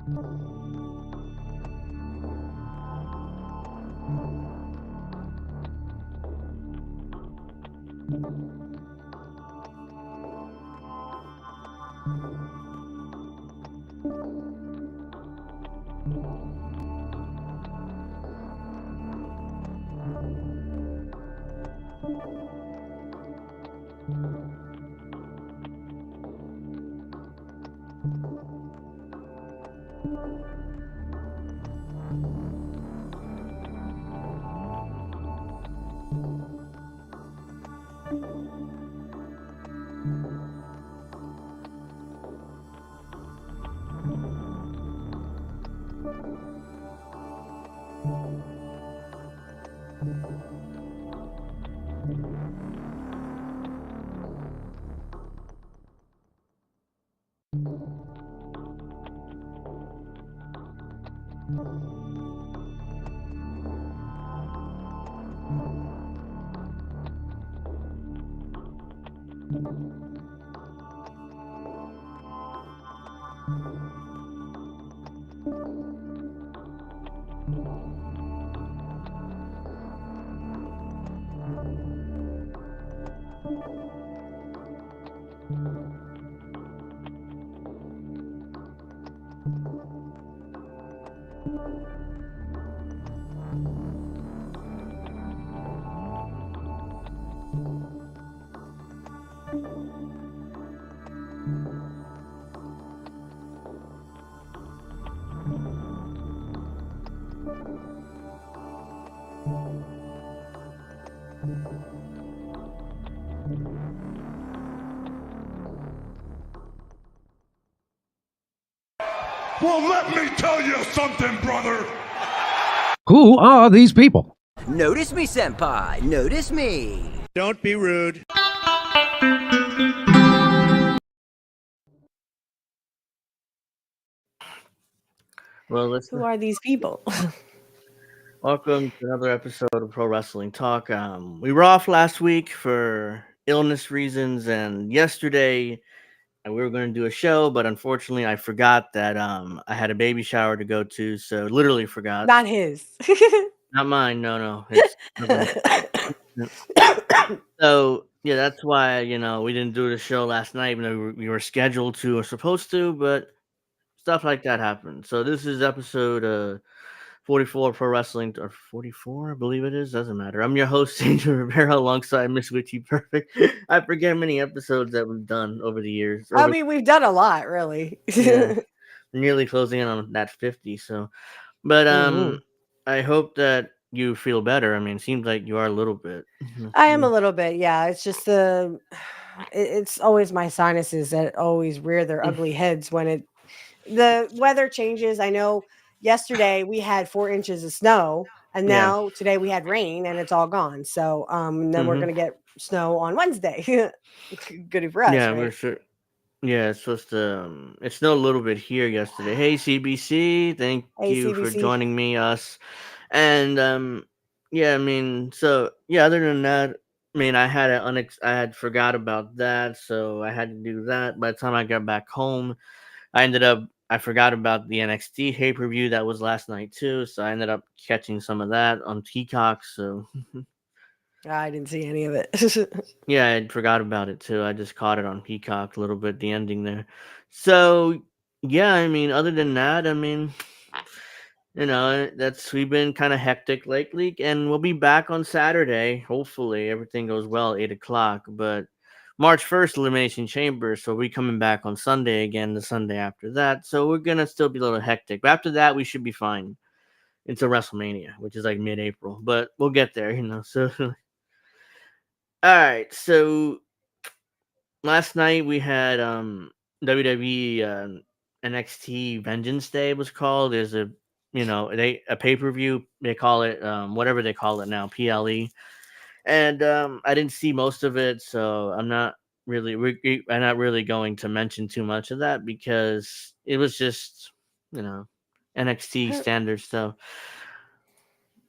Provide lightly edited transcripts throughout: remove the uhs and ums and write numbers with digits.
Well, let me tell you something, brother. Who are these people? Notice me, senpai. Notice me. Don't be rude. Well, Who are these people? welcome to another episode of Pro Wrestling Talk. We were off last week for illness reasons, and yesterday we were going to do a show, but unfortunately, I forgot that I had a baby shower to go to, so literally forgot. Not his. Not mine. No. It's so yeah, that's why we didn't do the show last night, even though we were scheduled to or supposed to, but stuff like that happened. So this is episode 44 Pro Wrestling, or 44, I believe it is. Doesn't matter. I'm your host, Angel Rivera, alongside Mrs.Witchy Perfect. I forget how many episodes that we've done over the years. I mean, we've done a lot, really. Yeah, nearly closing in on that 50. So, but I hope that you feel better. I mean, it seems like you are a little bit. I am a little bit, yeah. It's just it's always my sinuses that always rear their ugly heads when the weather changes. I know yesterday we had 4 inches of snow, and now today we had rain, and it's all gone. So then we're gonna get snow on Wednesday. Goody for us, Yeah, right? we're sure. Yeah, it's supposed to. It snowed a little bit here yesterday. Hey, CBC, thank you for CBC. joining me, us, and yeah. I mean, so yeah. Other than that, I mean, I had forgot about that, so I had to do that. By the time I got back home, I forgot about the NXT pay-per-view that was last night too, so I ended up catching some of that on Peacock. So I didn't see any of it. yeah, I forgot about it too. I just caught it on Peacock a little bit, the ending there. So yeah, I mean, other than that, I mean, we've been kind of hectic lately, and we'll be back on Saturday. Hopefully, everything goes well, 8:00. But March 1st, Elimination Chamber, so we're coming back on Sunday again, the Sunday after that. So we're gonna still be a little hectic, but after that, we should be fine into Wrestlemania, which is like mid-April. But we'll get there, So. All right, so last night we had WWE NXT Vengeance Day was called. There's a pay-per-view, they call it whatever they call it now, PLE. And I didn't see most of it, so I'm not really going to mention too much of that because it was just NXT standard stuff.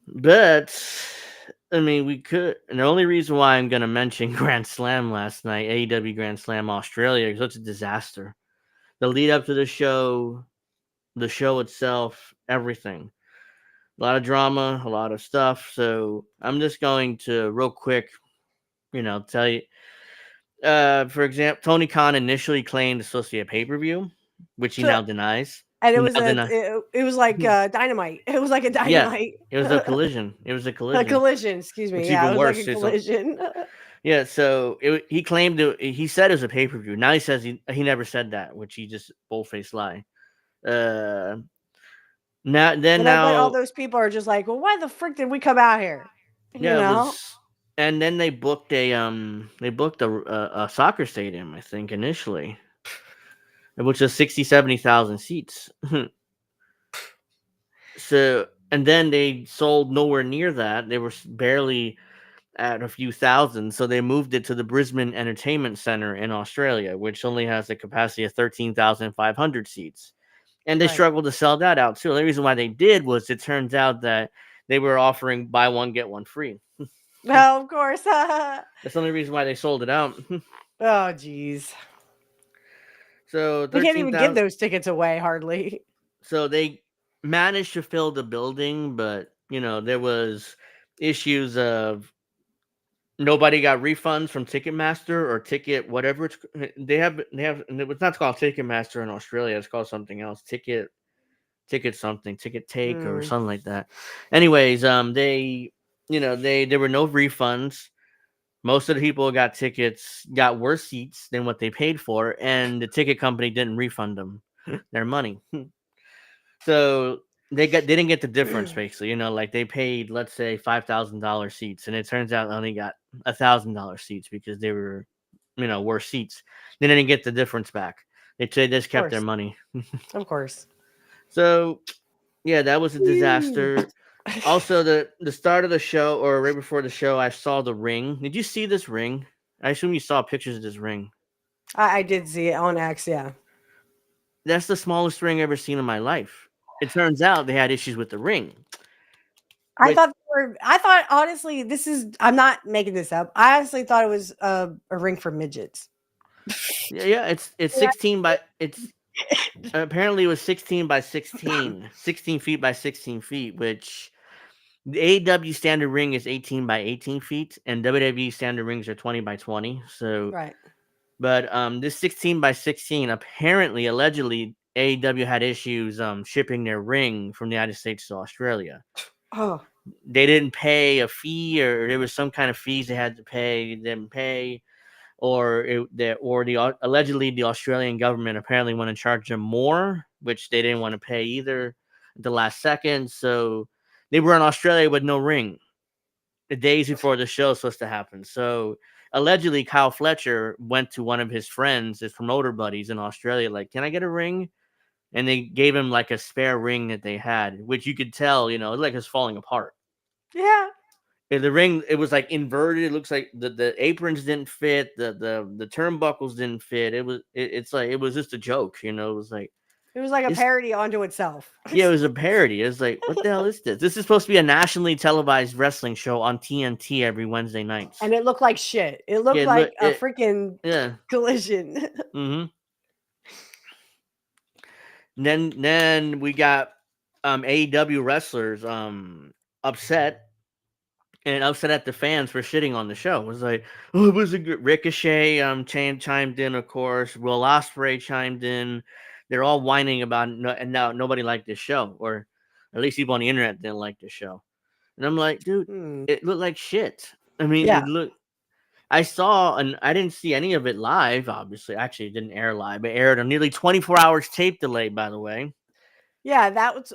But I mean, we could, and the only reason why I'm going to mention Grand Slam last night, AEW Grand Slam Australia, is such a disaster. The lead up to the show the show itself, everything. A lot of drama, a lot of stuff. So I'm just going to real quick, tell you. For example, Tony Khan initially claimed it's supposed to be a pay-per-view, which he now denies. And He it was now denies. it was like dynamite. It was like a dynamite. It was a collision. It was a A collision. collision, excuse me. Which Yeah, even it was worse. like a collision. Yeah, so he claimed he said it was a pay-per-view. Now he says he never said that, which he just bull-faced lie. But all those people are just like, well, why the frick did we come out here? Yeah, it was, and then they booked a soccer stadium, I think, initially, which was 70,000 seats. So, and then they sold nowhere near that. They were barely at a few thousand, so they moved it to the Brisbane Entertainment Centre in Australia, which only has a capacity of 13,500 seats. And they struggled to sell that out too. The reason why they did was it turns out that they were offering buy one get one free. Oh, of course. That's the only reason why they sold it out. Oh, geez. So they can't even give those tickets away hardly. So they managed to fill the building, but there was issues of nobody got refunds from Ticketmaster or Ticket whatever they have. It's not called Ticketmaster in Australia. It's called something else. Ticket something, Ticket Take or something like that. Anyways, there were no refunds. Most of the people who got tickets got worse seats than what they paid for, and the ticket company didn't refund them their money. So they didn't get the difference, basically. Like they paid, let's say, $5,000 seats, and it turns out they only got $1,000 seats because they were, worse seats. They didn't get the difference back. They just kept their money. Of course. So, yeah, that was a disaster. Also, the start of the show, or right before the show, I saw the ring. Did you see this ring? I assume you saw pictures of this ring. I did see it on X, yeah. That's the smallest ring I've ever seen in my life. It turns out they had issues with the ring. I thought honestly, I'm not making this up. I honestly thought it was a ring for midgets. Yeah, it's 16 by apparently it was 16 by 16, 16 feet by 16 feet, which the AEW standard ring is 18 by 18 feet, and WWE standard rings are 20 by 20. So, right. But this 16 by 16, apparently, allegedly, AEW had issues shipping their ring from the United States to Australia. Oh. They didn't pay a fee, or there was some kind of fees they had to pay. They didn't pay, allegedly the Australian government apparently want to charge them more, which they didn't want to pay either at the last second. So they were in Australia with no ring the days before the show was supposed to happen. So allegedly Kyle Fletcher went to one of his friends, his promoter buddies in Australia, like, can I get a ring? And they gave him like a spare ring that they had, which you could tell, like it's falling apart. Yeah. The ring, it was like inverted. It looks like the aprons didn't fit, the turnbuckles didn't fit. It was just a joke, It was like a parody onto itself. Yeah, it was a parody. It was like, what the hell is this? This is supposed to be a nationally televised wrestling show on TNT every Wednesday nights. And it looked like shit. It looked like a freaking collision. Mm-hmm. Then we got AEW wrestlers upset at the fans for shitting on the show. It was like, oh, it was a good Ricochet chimed in, of course. Will Ospreay chimed in. They're all whining about it, and now nobody liked this show, or at least people on the internet didn't like this show. And I'm like, dude, it looked like shit. I mean, I saw, and I didn't see any of it live, obviously. Actually, it didn't air live. It aired a nearly 24 hours tape delay, by the way. Yeah, that was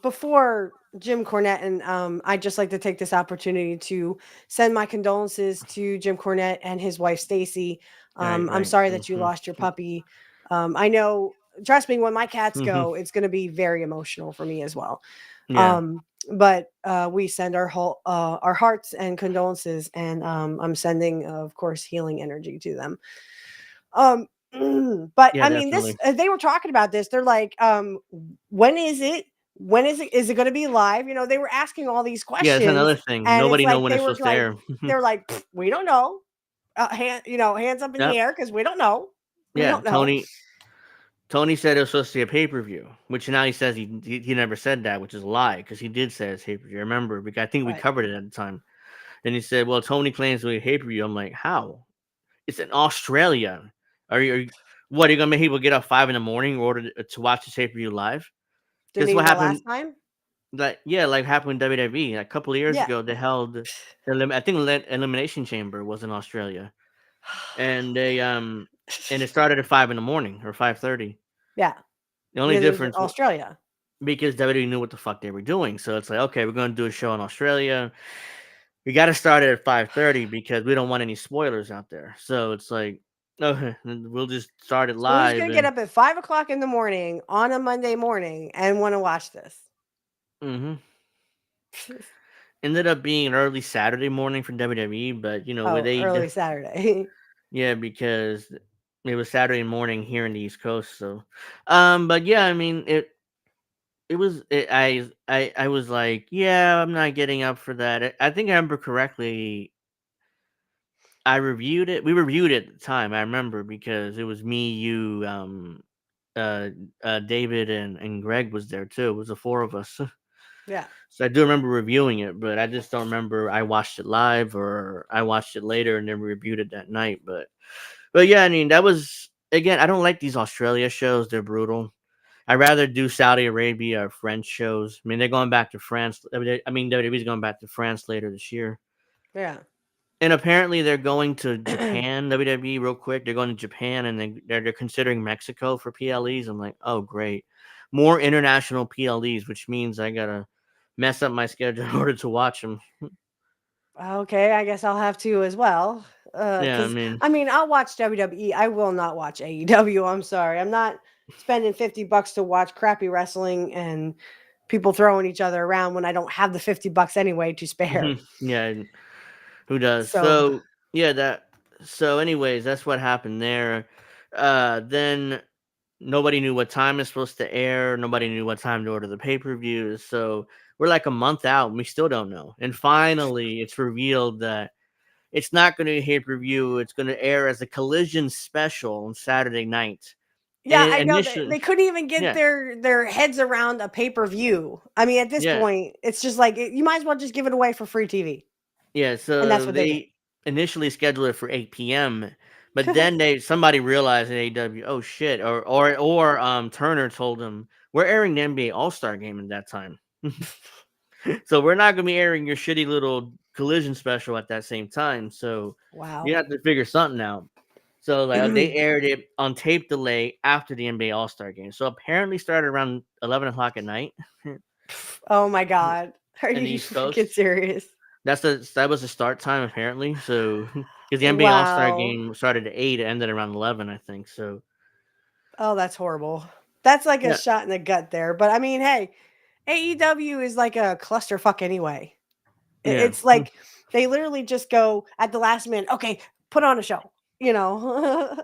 before Jim Cornette, and I'd just like to take this opportunity to send my condolences to Jim Cornette and his wife Stacy. I'm sorry that you lost your puppy. I know, trust me, when my cats go, it's going to be very emotional for me as well. Yeah. But we send our hearts and condolences, and I'm sending, of course, healing energy to them. But yeah, I mean, they were talking about this. They're like, when is it? When is it? Is it going to be live? They were asking all these questions. Yeah, it's another thing. Nobody knows when it's supposed to air. They're like, we don't know. Hands up in the air because we don't know. Tony. Tony said it was supposed to be a pay-per-view, which now he says he never said that, which is a lie, because he did say it's pay-per-view. I remember, because I think we Right. covered it at the time. Then he said, well, Tony claims to be a pay-per-view. I'm like, how? It's in Australia. What, are you going to make people get up 5 a.m. in order to watch the pay-per-view live? Didn't Because he what the last happened, time? like happened with WWE. A couple of years Yeah. ago, they held, I think Elimination Chamber was in Australia. And and it started at 5 a.m. or 5:30. Yeah. The only Because it was difference Australia. because WWE knew what the fuck they were doing. So it's like, okay, we're going to do a show in Australia. We got to start it at 5:30 because we don't want any spoilers out there. So it's like, okay, we'll just start it So who's live. gonna get up at 5 o'clock in the morning on a Monday morning and want to watch this? Mm-hmm. Ended up being an early Saturday morning for WWE, but with Oh, early Saturday. yeah, because it was Saturday morning here in the East Coast. So, but yeah, I mean it was I was like, yeah, I'm not getting up for that. I think I remember correctly. I reviewed it. We reviewed it at the time. I remember because it was me, you, uh, David, and Greg was there too. It was the four of us. Yeah. So I do remember reviewing it, but I just don't remember I watched it live or I watched it later and then reviewed it that night. But yeah, I mean that was again. I don't like these Australia shows. They're brutal. I'd rather do Saudi Arabia or French shows. I mean, they're going back to France. I mean, WWE's going back to France later this year. Yeah. And apparently they're going to Japan, WWE, real quick. They're going to Japan and they're considering Mexico for PLEs. I'm like, oh, great. More international PLEs, which means I got to mess up my schedule in order to watch them. Okay, I guess I'll have to as well. Yeah, Because I mean, I'll watch WWE. I will not watch AEW. I'm sorry. I'm not spending $50 to watch crappy wrestling and people throwing each other around when I don't have the $50 anyway to spare. yeah, who does? So So, yeah, so anyways, that's what happened there. Then nobody knew what time it's supposed to air. Nobody knew what time to order the pay-per-views. So we're like a month out and we still don't know. And finally it's revealed that it's not going to be a pay-per-view. It's going to air as a Collision special on Saturday night. yeah, And I know that initially, they couldn't even get yeah, their heads around a pay-per-view. I mean, at this yeah, point, it's just like you might as well just give it away for free TV. yeah. And that's So what they did. they initially scheduled it for 8 p.m. But then somebody realized at AEW, oh shit, or Turner told them we're airing the NBA All-Star game at that time. So we're not gonna be airing your shitty little Collision special at that same time. So you Wow. have to figure something out. So like they aired it on tape delay after the NBA All-Star game. So apparently started around 11 o'clock at night Oh my God. Are in the you East Coast. freaking serious? That was the start time apparently. So because the NBA All-Star Wow. game started at 8, it ended around 11, I think. So Oh, that's horrible. That's like a yeah, shot in the gut there. But I mean, hey, AEW is like a clusterfuck anyway. yeah, It's like they literally just go at the last minute, okay, put on a show, you know?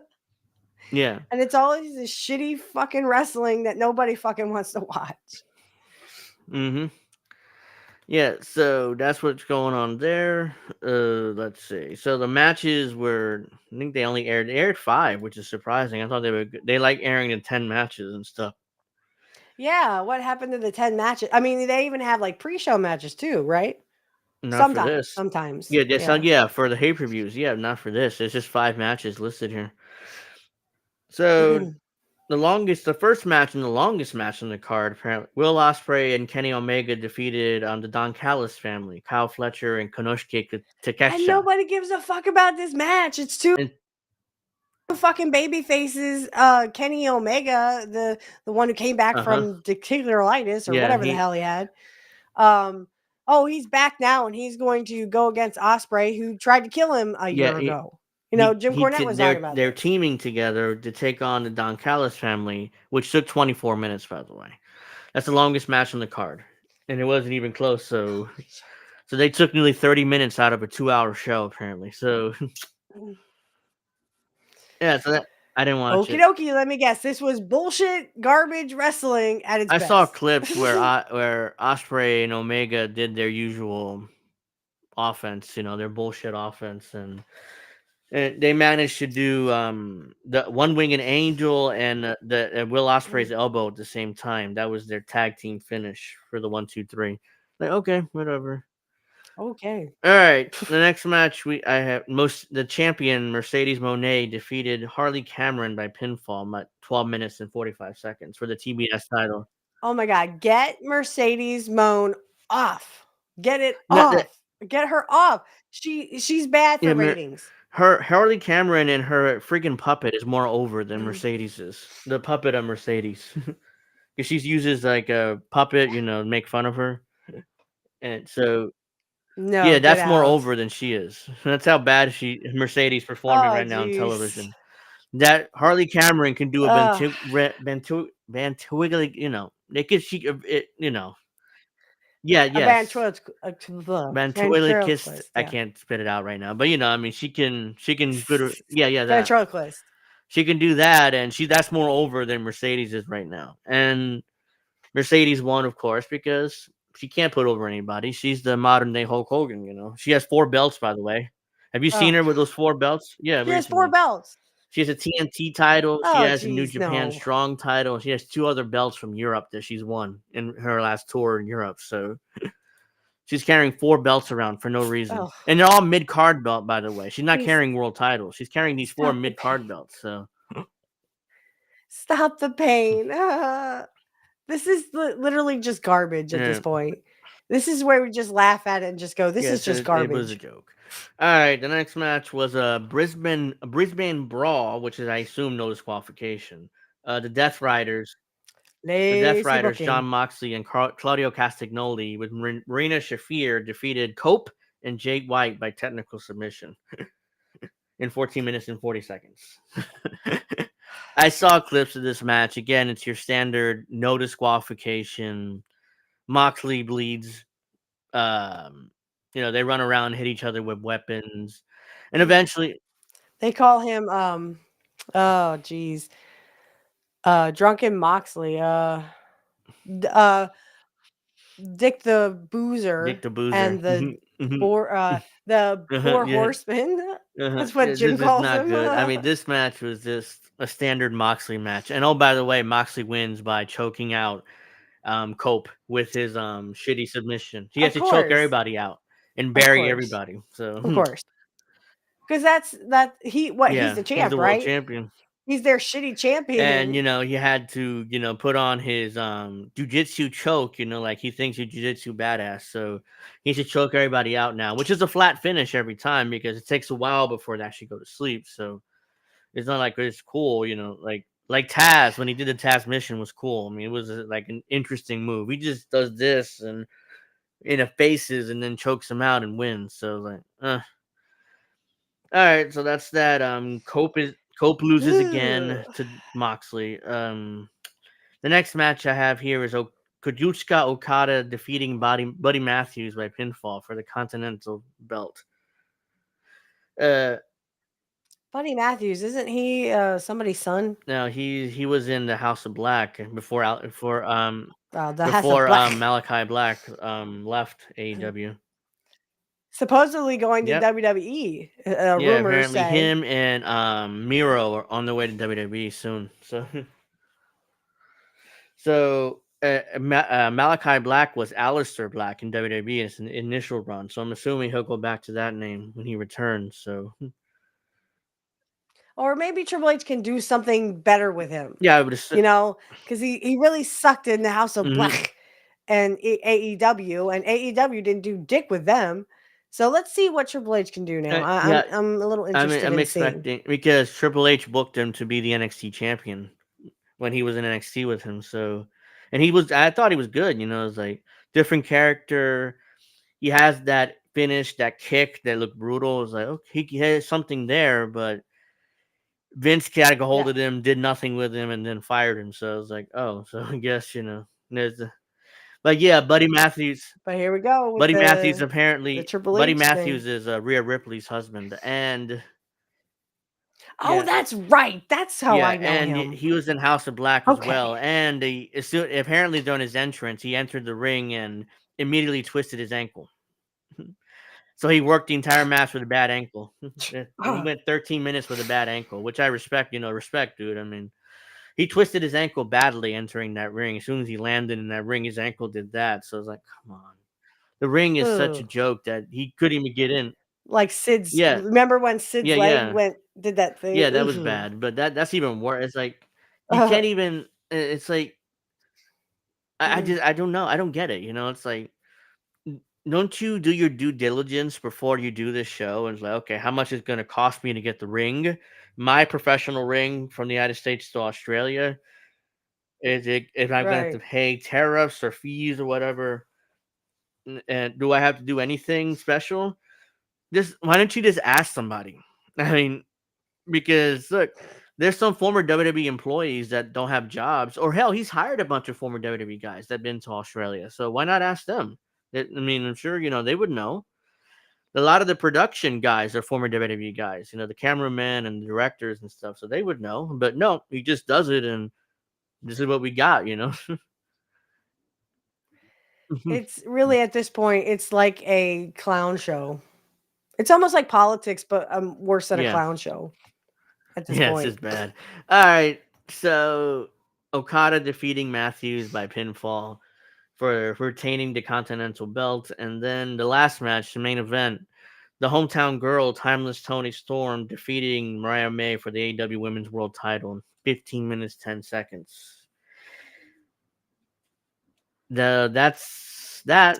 yeah. And it's always this shitty fucking wrestling that nobody fucking wants to watch. Mm-hmm. Yeah, so that's what's going on there. Let's see. So the matches were, I think they aired 5, which is surprising. I thought they like airing the 10 matches and stuff. Yeah, what happened to the 10 matches? I mean, they even have like pre-show matches too, right? Not for Sometimes, this. sometimes. Yeah, Yeah. yeah, for the pay-per-views. Yeah, not for this. It's just 5 matches listed here. So the first match and the longest match on the card, apparently, Will Ospreay and Kenny Omega defeated the Don Callis family, Kyle Fletcher and Konosuke And Takeshita. nobody gives a fuck about this match. It's two And fucking baby faces. Kenny Omega, the one who came back uh-huh. from dictilitis or Yeah, whatever the hell he had. He's back now and he's going to go against Osprey, who tried to kill him a year ago. You know, Jim Cornette was talking about they're this. teaming together to take on the Don Callis family, which took 24 minutes, by the way. That's the longest match on the card, and it wasn't even close. So they took nearly 30 minutes out of a 2-hour show, apparently. So yeah, I didn't watch Okie it. dokie, let me guess. This was bullshit, garbage wrestling at its I saw best. clips where Osprey and Omega did their usual offense, their bullshit offense, and And they managed to do the one winged angel and the Will Ospreay's elbow at the same time. That was their tag team finish for the 1-2-3. Like, okay, whatever. Okay. All right, the next match the champion Mercedes Moné defeated Harley Cameron by pinfall at 12 minutes and 45 seconds for the TBS title. Oh my God. Get Mercedes Moan off. Get it No, off. Get her off. She's bad for Yeah, ratings. her Harley Cameron and her freaking puppet is more over than Mercedes is. The puppet of Mercedes, because she uses like a puppet, to make fun of her, and so No, yeah, get that's more out. over than she is. That's how bad Mercedes performing Oh, right now on jeez. television. That Harley Cameron can do a Ugh. Bantuig, they could yeah, A yes. ventriloquist. I Yeah. can't spit it out right now, but I mean, she can put that. Ventriloquist. She can do that, and that's more over than Mercedes is right now. And Mercedes won, of course, because she can't put over anybody. She's the modern day Hulk Hogan. She has 4 belts, by the way. Have you seen Oh, her with those 4 belts? Yeah, she has 4 recently. belts. She has a TNT title. She Oh, has a New jeez, Japan no. Strong title. She has 2 other belts from Europe that she's won in her last tour in Europe. So she's carrying 4 belts around for no reason. Oh, And they're all mid-card belt, by the way. She's not please carrying world titles. She's carrying these 4 stop the mid-card pain. belts. So Stop the pain. This is literally just garbage at this yeah. point. This is where we just laugh at it and just go, this is just It was a garbage. joke. All right, the next match was a Brisbane Brawl, which is I assume no disqualification. The Death Riders, Lazy John booking. Moxley and Claudio Castagnoli with Marina Shafir defeated Cope and Jake White by technical submission in 14 minutes and 40 seconds. I saw clips of this match. Again, it's your standard no disqualification. Moxley bleeds. They run around, hit each other with weapons, and eventually They call him oh geez. Drunken Moxley. Dick the Boozer Dick the Boozer. and the four Yeah. horsemen. That's what This Jim is calls not them. good. I mean, this match was just a standard Moxley match. And oh, by the way, Moxley wins by choking out Cope with his shitty submission. He has Of to choke course. everybody out and Of bury course. everybody. So Of course. Because he's the champ, he's the right? world champion. He's their shitty champion. And he had to put on his jujitsu choke, like he thinks he's jujitsu badass, so he should choke everybody out now, which is a flat finish every time because it takes a while before they actually go to sleep. So it's not like it's cool, like Taz when he did the Taz mission was cool. I mean, it was like an interesting move. He just does this and in a faces and then chokes him out and wins. So like, all right, so that's that. Cope loses again to Moxley. The next match I have here is Kazuchika Okada defeating Buddy Matthews by pinfall for the Continental Belt. Buddy Matthews, isn't he somebody's son? No, he was in the House of Black before Malachi Black left AEW. Supposedly going to WWE. Rumors apparently say him and Miro are on their way to WWE soon. So Malachi Black was Aleister Black in WWE as an initial run. So I'm assuming he'll go back to that name when he returns. So or maybe Triple H can do something better with him. Yeah, I would assume. Because he really sucked in the House of Black and AEW, and AEW didn't do dick with them. So let's see what Triple H can do now. I'm a little interested I'm in expecting because Triple H booked him to be the NXT champion when he was in NXT with him. So, and I thought he was good. It was like different character. He has that finish, that kick that looked brutal. It was like, okay, he has something there, but Vince got a hold of him, did nothing with him, and then fired him. So I was like, oh, so I guess there's the. But yeah, Buddy Matthews. But here we go. With Buddy Matthews apparently. the Triple Buddy H Matthews thing. is Rhea Ripley's husband, and that's right. That's how I know and him. he was in House of Black as well. And apparently during his entrance, he entered the ring and immediately twisted his ankle. So he worked the entire match with a bad ankle. He went 13 minutes with a bad ankle, which I respect. Respect, dude. I mean, he twisted his ankle badly entering that ring. As soon as he landed in that ring, his ankle did that. So I was like, come on. The ring is such a Ugh. joke that he couldn't even get in. Like Sid's. Yeah, Remember when Sid's yeah, leg yeah, did that thing? yeah. That was Ugh. bad, but that's even worse. It's like you can't even. It's like I don't know. I don't get it. It's like don't you do your due diligence before you do this show? And it's like, okay, how much is going to cost me to get the ring, my professional ring from the United States to Australia? Is it if I'm going to have to Right. pay tariffs or fees or whatever? And do I have to do anything special? Just why don't you just ask somebody? I mean, because look, there's some former WWE employees that don't have jobs, or hell, he's hired a bunch of former WWE guys that've been to Australia. So why not ask them? I mean, I'm sure they would know. A lot of the production guys are former WWE guys, the cameramen and the directors and stuff, so they would know. But no, he just does it, and this is what we got. It's really at this point, it's like a clown show. It's almost like politics, but worse than a Yeah, clown show at this yeah, it's point. just bad. All right, so Okada defeating Matthews by pinfall for retaining the Continental Belt, and then the last match, the main event, the hometown girl, Timeless Tony Storm, defeating Mariah May for the AEW Women's World Title in 15 minutes 10 seconds. That's that.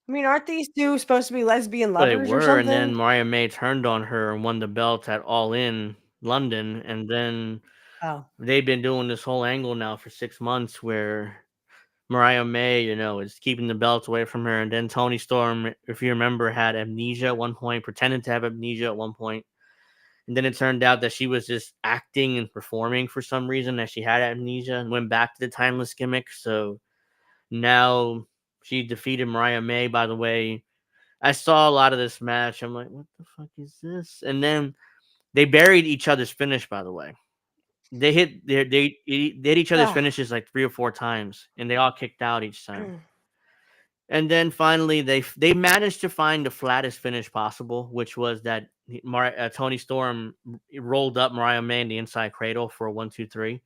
I mean, aren't these two supposed to be lesbian Well, they lovers or were, and then something? Mariah May turned on her and won the belt at All In London, and then Oh, they've been doing this whole angle now for 6 months where Mariah May, is keeping the belt away from her, and then Tony Storm, if you remember, had amnesia at one point, pretended to have amnesia at one point, and then it turned out that she was just acting and performing for some reason that she had amnesia and went back to the timeless gimmick. So now she defeated Mariah May. By the way, I saw a lot of this match. I'm like, what the fuck is this? And then they buried each other's finish. By the way, they hit each other's ah. finishes like 3 or 4 times, and they all kicked out each time. And then finally, they managed to find the flattest finish possible, which was that Tony Storm rolled up Mariah May in the inside cradle for a 1-2-3.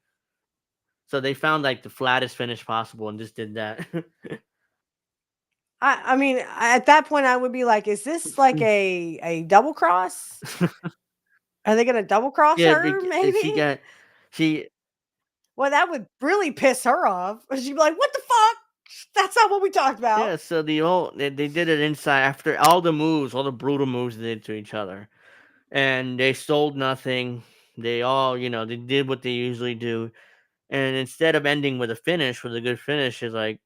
So they found like the flattest finish possible and just did that. I mean, at that point, I would be like, "Is this like a double cross? Are they gonna double cross Yeah, her? she Maybe." got she Well, that would really piss her off. She'd be like, "What the fuck? That's not what we talked yeah. about." So they did it inside after all the moves, all the brutal moves they did to each other, and they sold nothing. They all they did what they usually do. And instead of ending with a finish, with a good finish, is like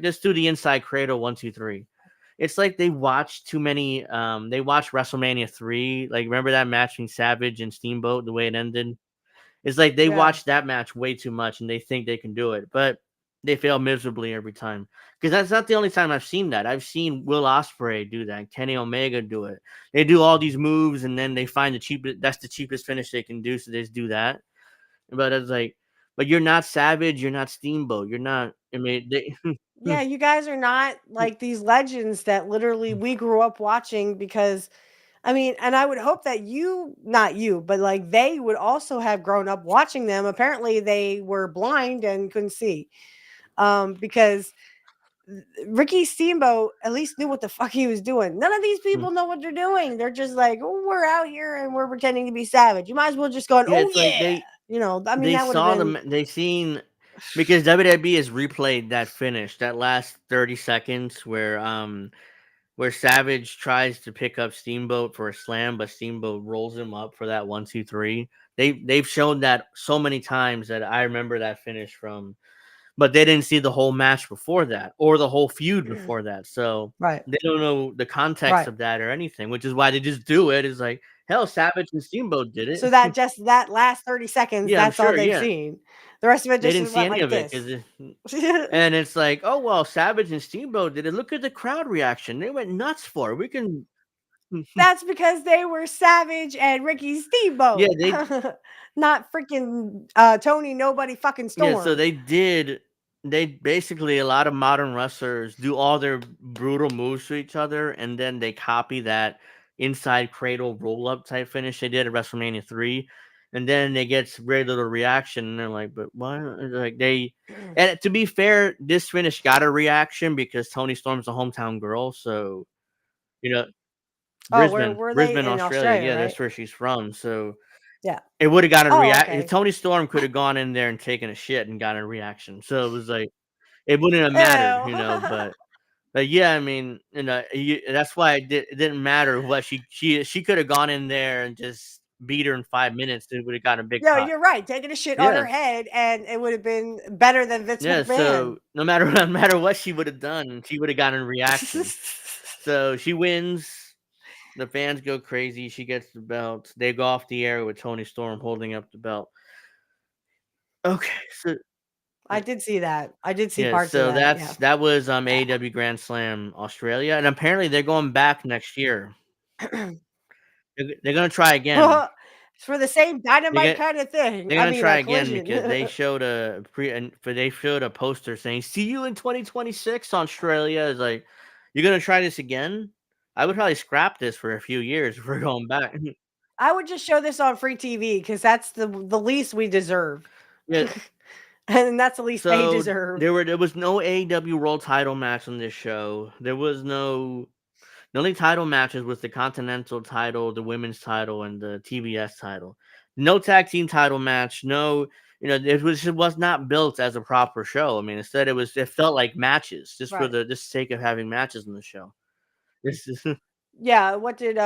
just do the inside cradle 1-2-3. It's like they watched too many. They watched Wrestlemania 3. Like remember that match between Savage and Steamboat, the way it ended. It's like they Yeah. watched that match way too much, and they think they can do it, but they fail miserably every time. Because that's not the only time I've seen that. I've seen Will Ospreay do that, Kenny Omega do it. They do all these moves, and then they find the cheapest. That's the cheapest finish they can do, so they just do that. But it's like, but you're not Savage, you're not Steamboat, you're not. I mean, they. Yeah, you guys are not like these legends that literally we grew up watching because I mean, and I would hope that not you, but like they would also have grown up watching them. Apparently they were blind and couldn't see. Because Ricky Steamboat at least knew what the fuck he was doing. None of these people know what they're doing. They're just like, oh, we're out here and we're pretending to be savage. You might as well just go, Yeah, oh it's like yeah. I mean, they that would have saw been them. They seen because WWE has replayed that finish, that last 30 seconds where Savage tries to pick up Steamboat for a slam, but Steamboat rolls him up for that 1-2-3. They've shown that so many times that I remember that finish from, but they didn't see the whole match before that or the whole feud before that, so right. they don't know the context Right. of that or anything, which is why they just do it. It's like hell, Savage and Steamboat did So it. that just that last 30 seconds, Yeah, I'm that's all sure. they've Yeah, seen. The rest of it they just didn't see went any like of it this. and it's like, oh well, Savage and Steamboat did it. Look at the crowd reaction; they went nuts for it. We can. That's because they were Savage and Ricky Yeah, Steamboat, not freaking Tony Nobody fucking yeah, so Storm. they basically, a lot of modern wrestlers do all their brutal moves to each other, and then they copy that inside cradle roll up type finish they did at WrestleMania 3. And then they get very little reaction, and they're like, but why? Like and to be fair, this finish got a reaction because Tony Storm's a hometown girl, so you know, Oh, where were they? Brisbane, In Australia. Australia, Yeah, right? that's where she's from. So Yeah. it would have got a Oh, reaction. okay. Tony Storm could have gone in there and taken a shit and got a reaction. So it was like it wouldn't have mattered, Ew. But yeah, I mean, that's why it didn't matter what she could have gone in there and just beat her in 5 minutes. It would have gotten a big No, pop. you're right. Taking a shit on Yeah, her head, and it would have been better than Vince yeah. McMahon. So no matter no matter what she would have done, she would have gotten a reaction. So she wins. The fans go crazy. She gets the belt. They go off the air with Tony Storm holding up the belt. Okay, so I did see that. I did see yeah, parts of so that. Yeah. that was AEW Grand Slam Australia, and apparently they're going back next year. They're gonna try again. It's for the same They dynamite get kind of thing. they're I gonna mean, try a again collision. because they showed a poster saying "See you in 2026 Australia." Is like, you're gonna try this again? I would probably scrap this for a few years if we're going back. I would just show this on free TV because that's the least we deserve, Yeah. and that's the least they So deserve. there was no AEW World Title match on this show. There was no The only title matches was the Continental title, the women's title, and the TBS title. No tag team title match. No, it was not built as a proper show. I mean, instead it felt like matches just for Right. the sake of having matches in the show. This is Yeah. What did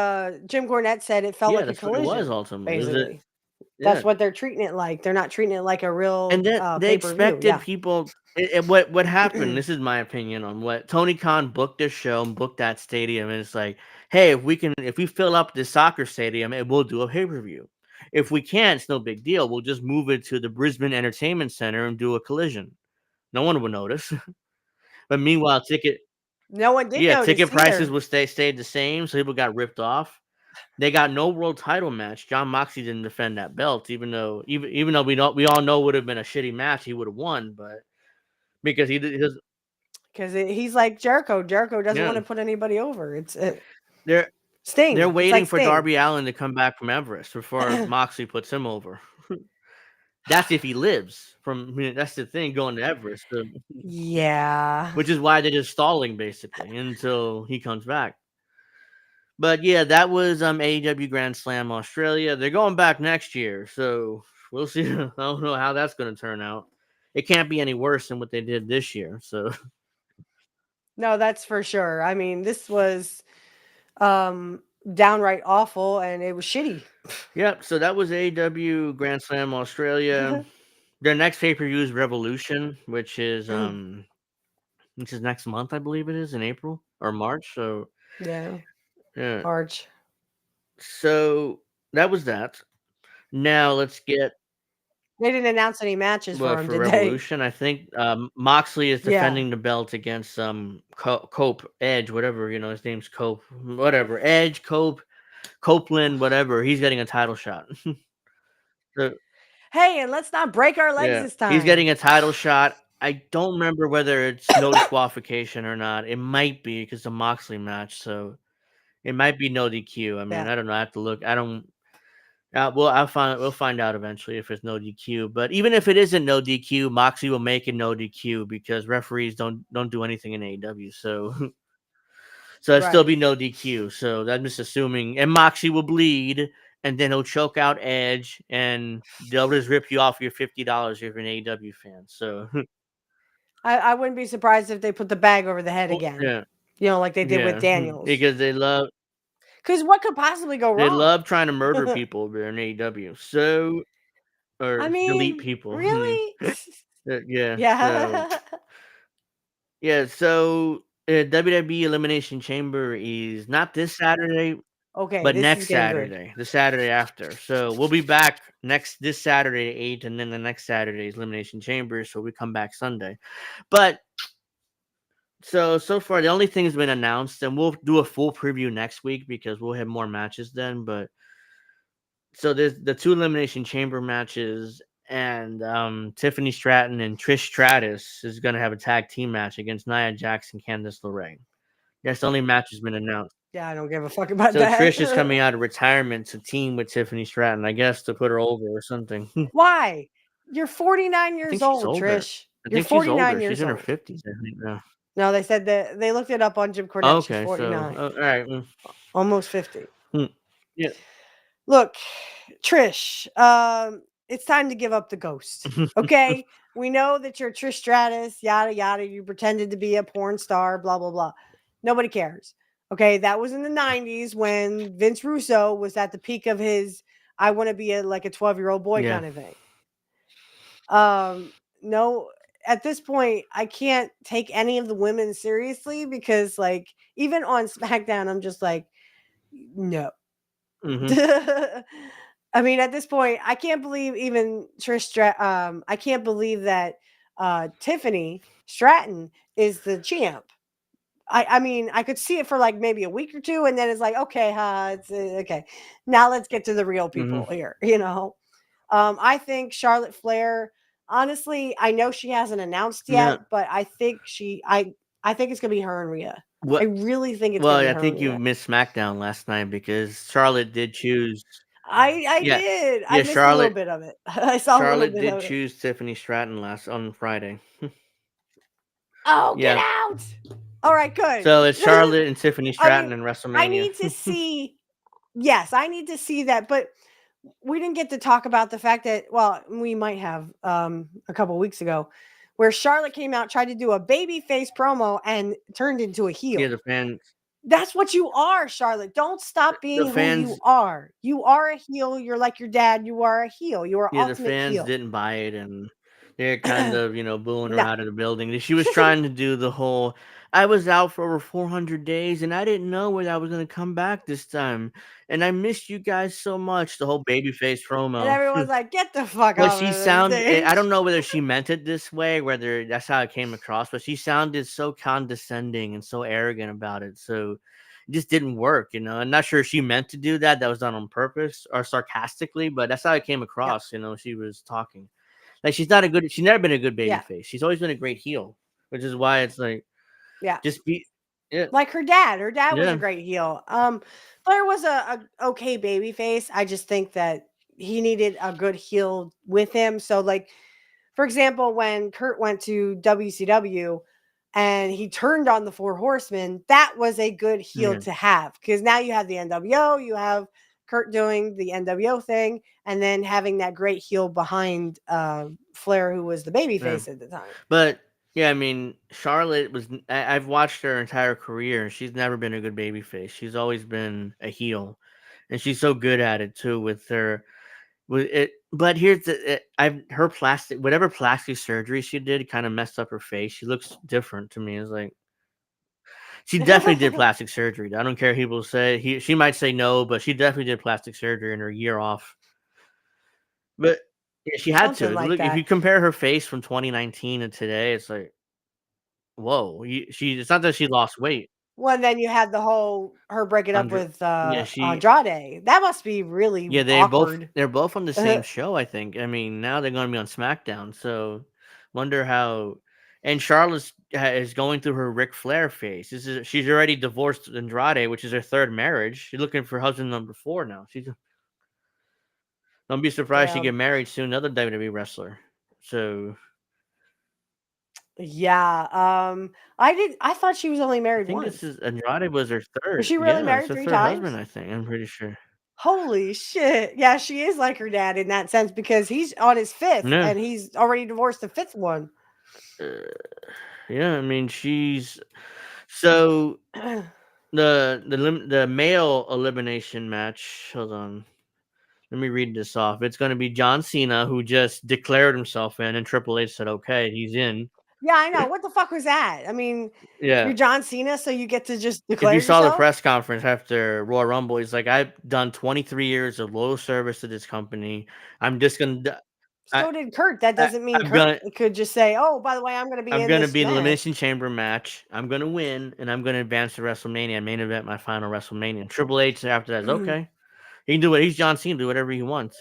Jim Cornette said? It felt yeah, like a that's what it was collision. ultimately. Basically, Yeah. that's what they're treating it like. They're not treating it like a real And then they pay-per-view. expected Yeah. people. What happened? This is my opinion on what Tony Khan booked this show and booked that stadium, and it's like, hey, if we fill up this soccer stadium, and we'll do a pay per view. If we can't, it's no big deal. We'll just move it to the Brisbane Entertainment Center and do a collision. No one would notice. But meanwhile, No one did notice ticket prices either. would stayed the same, so people got ripped off. They got no world title match. John Moxley didn't defend that belt, even though we all know it would have been a shitty match. He would have won, but because he does, Because he's like Jericho. Jericho doesn't want yeah, to put anybody over. It's they're Sting. It's waiting like for Sting. Darby Allin to come back from Everest before Moxley puts him over. That's if he lives. That's the thing, going to Everest, Yeah. which is why they're just stalling basically until he comes back. But yeah, that was AEW Grand Slam Australia. They're going back next year, so we'll see. I don't know how that's going to turn out. It can't be any worse than what they did this year. So No, that's for sure. I mean, this was downright awful and it was shitty. yep. So that was AEW Grand Slam Australia. Their next pay per view is Revolution, which is next month, I believe it is, in April or March. So Yeah. yeah. March. So that was that. Now let's get They didn't announce any matches for him, for did they? Revolution. I think Moxley is Yeah. defending the belt against Cope Edge, whatever his name's Cope, whatever Edge Copeland, whatever. He's getting a title shot. So, Hey, and let's not break our legs yeah, this time. he's getting a title shot. I don't remember whether it's no disqualification or not. It might be because the Moxley match, so it might be no DQ. I mean, Yeah. I don't know. I have to look. I don't. We'll find out eventually if it's no DQ. But even if it isn't no DQ, Moxley will make it no DQ because referees don't do anything in AEW. So it'll still Right. be no DQ. So I'm just assuming, and Moxley will bleed, and then he'll choke out Edge, and they'll just rip you off your $50 if you're an AEW fan. So I wouldn't be surprised if they put the bag over the head again. yeah, Like they did with Daniels. because Because what could possibly go they wrong? love trying to murder people over in AEW. So or I delete mean, people. really? Yeah. Yeah. So WWE Elimination Chamber is not this Saturday, Okay, but this is next getting good. Saturday, the Saturday after. So we'll be back this Saturday at 8, and then the next Saturday is Elimination Chamber. So we come back Sunday. But so far, the only thing has been announced, and we'll do a full preview next week because we'll have more matches then. But so there's the 2 Elimination Chamber matches, And Tiffany Stratton and Trish Stratus is going to have a tag team match against Nia Jax and Candice LeRae. That's the only match has been announced. Yeah, I don't give a fuck about So that. Trish is coming out of retirement to team with Tiffany Stratton, I guess, to put her over or something. Why? You're 49 I years think she's old, older. Trish. I You're think she's 49 older. years She's in her old. 50s, I think now. No, they said that they looked it up on Jim Cornette. Okay, She's 49. so all right. Almost 50. Yeah. Look, Trish, it's time to give up the ghost. Okay? We know that you're Trish Stratus, yada yada. You pretended to be a porn star, blah blah blah. Nobody cares. Okay, that was in the 90s when Vince Russo was at the peak of his I want to be like a 12-year-old boy Yeah. kind of thing. No, at this point, I can't take any of the women seriously because, like, even on SmackDown, I'm just like, no. Mhm. I mean, at this point, I can't believe even I can't believe that Tiffany Stratton is the champ. I mean, I could see it for like maybe a week or two, and then it's like, okay, it's okay. Now let's get to the real people here. You know, I think Charlotte Flair. Honestly, I know she hasn't announced yet, No. but I think I think it's gonna be her and Rhea. What? I really think it's Well, gonna be I her think and you Rhea. missed SmackDown last night because Charlotte did choose. I Yeah, did. I yeah. missed a little bit of it. I saw a little Charlotte bit did of it. choose Tiffany Stratton on Friday. Oh, get Yeah. out! All right, good. So it's Charlotte and Tiffany I Stratton mean, in I WrestleMania. need to see. Yes, I need to see that, but we didn't get to talk about the fact that, well, we might have a couple weeks ago, where Charlotte came out, tried to do a baby face promo, and turned into a heel. Yeah, the fans. That's what you are, Charlotte. Don't stop being who you fans- are. You are a heel. You're like your dad. You are a heel. You are Yeah, the ultimate fans heel. didn't buy it, and they're kind of booing her No. out of the building. She was trying to do the whole. I was out for over 400 days, and I didn't know whether I was going to come back this time, and I missed you guys so much. The whole babyface promo. And everyone's like, get the fuck But off she of the sounded. I stage. don't know whether she meant it this way, whether that's how it came across, but she sounded so condescending and so arrogant about it. So it just didn't work, I'm not sure if she meant to do that. That was done on purpose or sarcastically, but that's how it came across. She was talking like she's never been a good baby Yeah. face. She's always been a great heel, which is why it's like, Yeah. just be, yeah. Like her dad. Her dad was Yeah. a great heel. Blair was a okay baby face. I just think that he needed a good heel with him. So, like, for example, when Kurt went to WCW and he turned on the Four Horsemen, that was a good heel Yeah. to have because now you have the NWO, you have Kurt doing the NWO thing, and then having that great heel behind Flair, who was the baby face at the time. But yeah, I mean, Charlotte was. I've watched her entire career, and she's never been a good babyface. She's always been a heel, and she's so good at it too. With it. But here's her whatever plastic surgery she did, kind of messed up her face. She looks different to me. It's like she definitely did plastic surgery. I don't care. People say she might say no, but she definitely did plastic surgery in her year off. But yeah, she had Something to. like Look, if that. you compare her face from 2019 to today, it's like, whoa. It's not that she lost weight. Well, then you had the whole her breaking up with Andrade. That must be really Yeah, awkward. they're both on the same show, I think. I mean, now they're going to be on SmackDown, so wonder how. And Charlotte is going through her Ric Flair phase. She's already divorced Andrade, which is her third marriage. She's looking for husband number 4 now. Don't be surprised she get married soon, another WWE wrestler. So yeah, I thought she was only married I think once. Andrade was her third. Was she really married it's her 3 third times? husband, I think. I'm pretty sure. Holy shit. Yeah, she is like her dad in that sense because he's on his 5th and he's already divorced the 5th one. Yeah, I mean, she's so the male elimination match. Hold on. Let me read this off. It's going to be John Cena, who just declared himself in, and Triple H said, okay, he's in. Yeah, I know. What the fuck was that? I mean, you're John Cena, so you get to just declare If you saw yourself? the press conference after Royal Rumble, he's like, I've done 23 years of loyal service to this company. I'm just going to. So did Kurt. That doesn't mean Kurt could just say, "Oh, by the way, I'm going to be in this the match." Elimination Chamber match. I'm going to win, and I'm going to advance to WrestleMania and main event my final WrestleMania. And Triple H after that is okay. He can do it. He's John Cena. Do whatever he wants.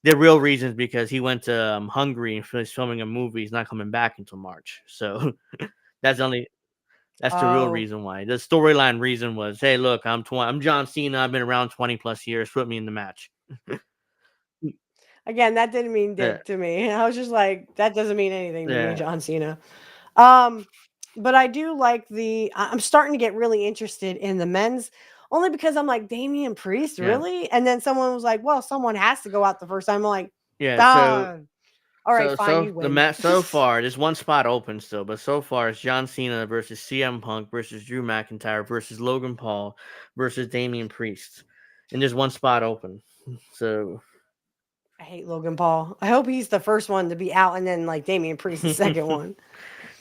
the real reason is because he went to Hungary and finished filming a movie. He's not coming back until March. So that's only that's the real Oh, reason why. The storyline reason was, hey, look, I'm John Cena. I've been around 20 plus years. Put me in the match. again, that didn't mean Yeah, dick to me. I was just like, that doesn't mean anything to me, yeah, John Cena. Um, but I do like I'm starting to get really interested in the men's only because I'm like, Damian Priest, yeah, really? And then someone was like, well, someone has to go out the first time. I'm like, yeah. So ah, all right, fine, you the win. match so far, there's one spot open still, but so far it's John Cena versus CM Punk versus Drew McIntyre versus Logan Paul versus Damian Priest, and there's one spot open. So I hate Logan Paul. I hope he's the first one to be out and then like Damian Priest the second one.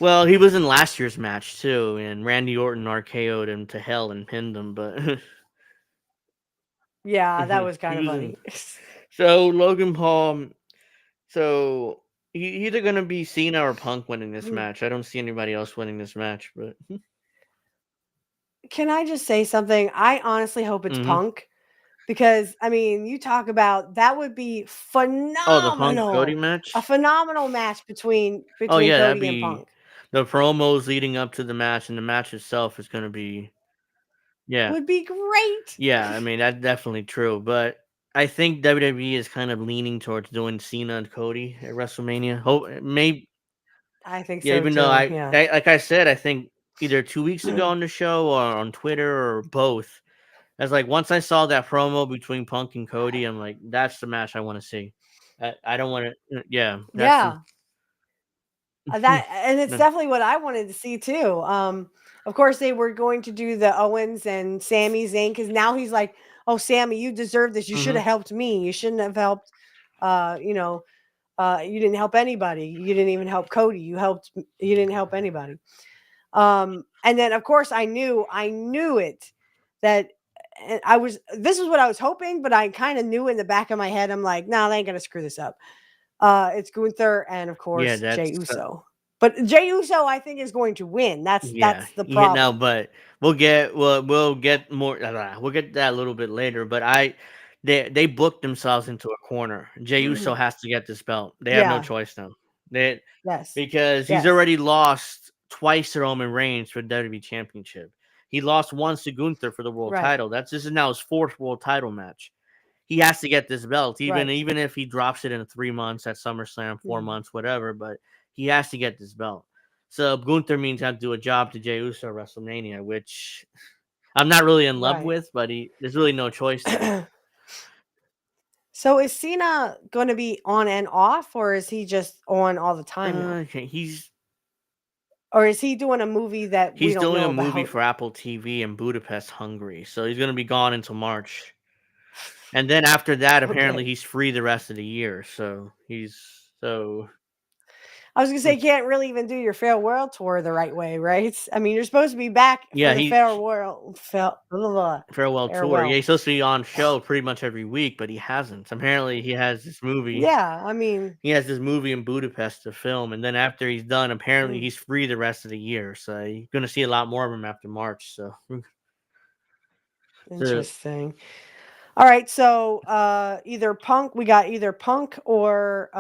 well, he was in last year's match too, and Randy Orton RKO'd him to hell and pinned him, but Yeah, that was he kind of was in. funny. So Logan Paul, so he either gonna be Cena or Punk winning this match. I don't see anybody else winning this match, but Can I just say something? I honestly hope it's hmm Punk because I mean, you talk about that would be oh, the Punk Cody phenomenal. A match. phenomenal match Oh between yeah, that'd Cody and be Punk. the promos leading up to the match, and the match itself is gonna be yeah, Would be great. yeah. I mean that's definitely true, but I think WWE is kind of leaning towards doing Cena and Cody at WrestleMania. Hope maybe I think yeah, so even though too. Yeah. like I said, I think either 2 weeks ago on the show or on Twitter or both. I was like, once I saw that promo between Punk and Cody, I'm like, that's the match I want to see. I don't want to. Yeah, that's the. Yeah. That and it's definitely what I wanted to see too. Of course, they were going to do the Owens and Sami Zayn because now he's like, "Oh, Sammy, you deserve this. You should hmm have helped me. You shouldn't have helped. You know, you didn't help anybody. You didn't even help Cody. You didn't help anybody." And then of course I knew it that and I was this is what I was hoping, but I kind of knew in the back of my head. I'm like, no, they ain't gonna screw this up. It's Gunther and of Yeah, course Jey that's Uso. But Jey Uso, I think, is going to win. yeah. That's the Yeah, no, problem. but we'll get more. We'll get that a little bit later. But they booked themselves into a corner. Jey Uso has to get this belt. They have no Yeah. choice now. They Yes. because he's Yes. already lost twice to Roman Reigns for the WWE Championship. He lost once to Gunther for the world Right. title. This is now his fourth world title match. He has to get this belt, Right. even if he drops it in 3 months at SummerSlam, 4 months, whatever. But he has to get this belt. So Gunther means have to do a job to Jey Uso at WrestleMania, which I'm not really in love Right. with, but there's really no choice there. So is Cena going to be on and off, or is he just on all the time now? Okay, Or is he doing a movie that we he's don't doing a know movie about? for Apple TV in Budapest, Hungary. So he's gonna be gone until March. And then after that, apparently Okay. he's free the rest of the year. So I was gonna say, you can't really even do your farewell tour the right way, right? I mean, you're supposed to be back for yeah, the farewell tour. Yeah, farewell. he's supposed to be on show pretty much every week, but he hasn't. Apparently, he has this movie. Yeah, I mean, He has this movie in Budapest to film, and then after he's done, apparently mm, he's free the rest of the year. So you're gonna see a lot more of him after March. So, so interesting. All right, so we got either Punk or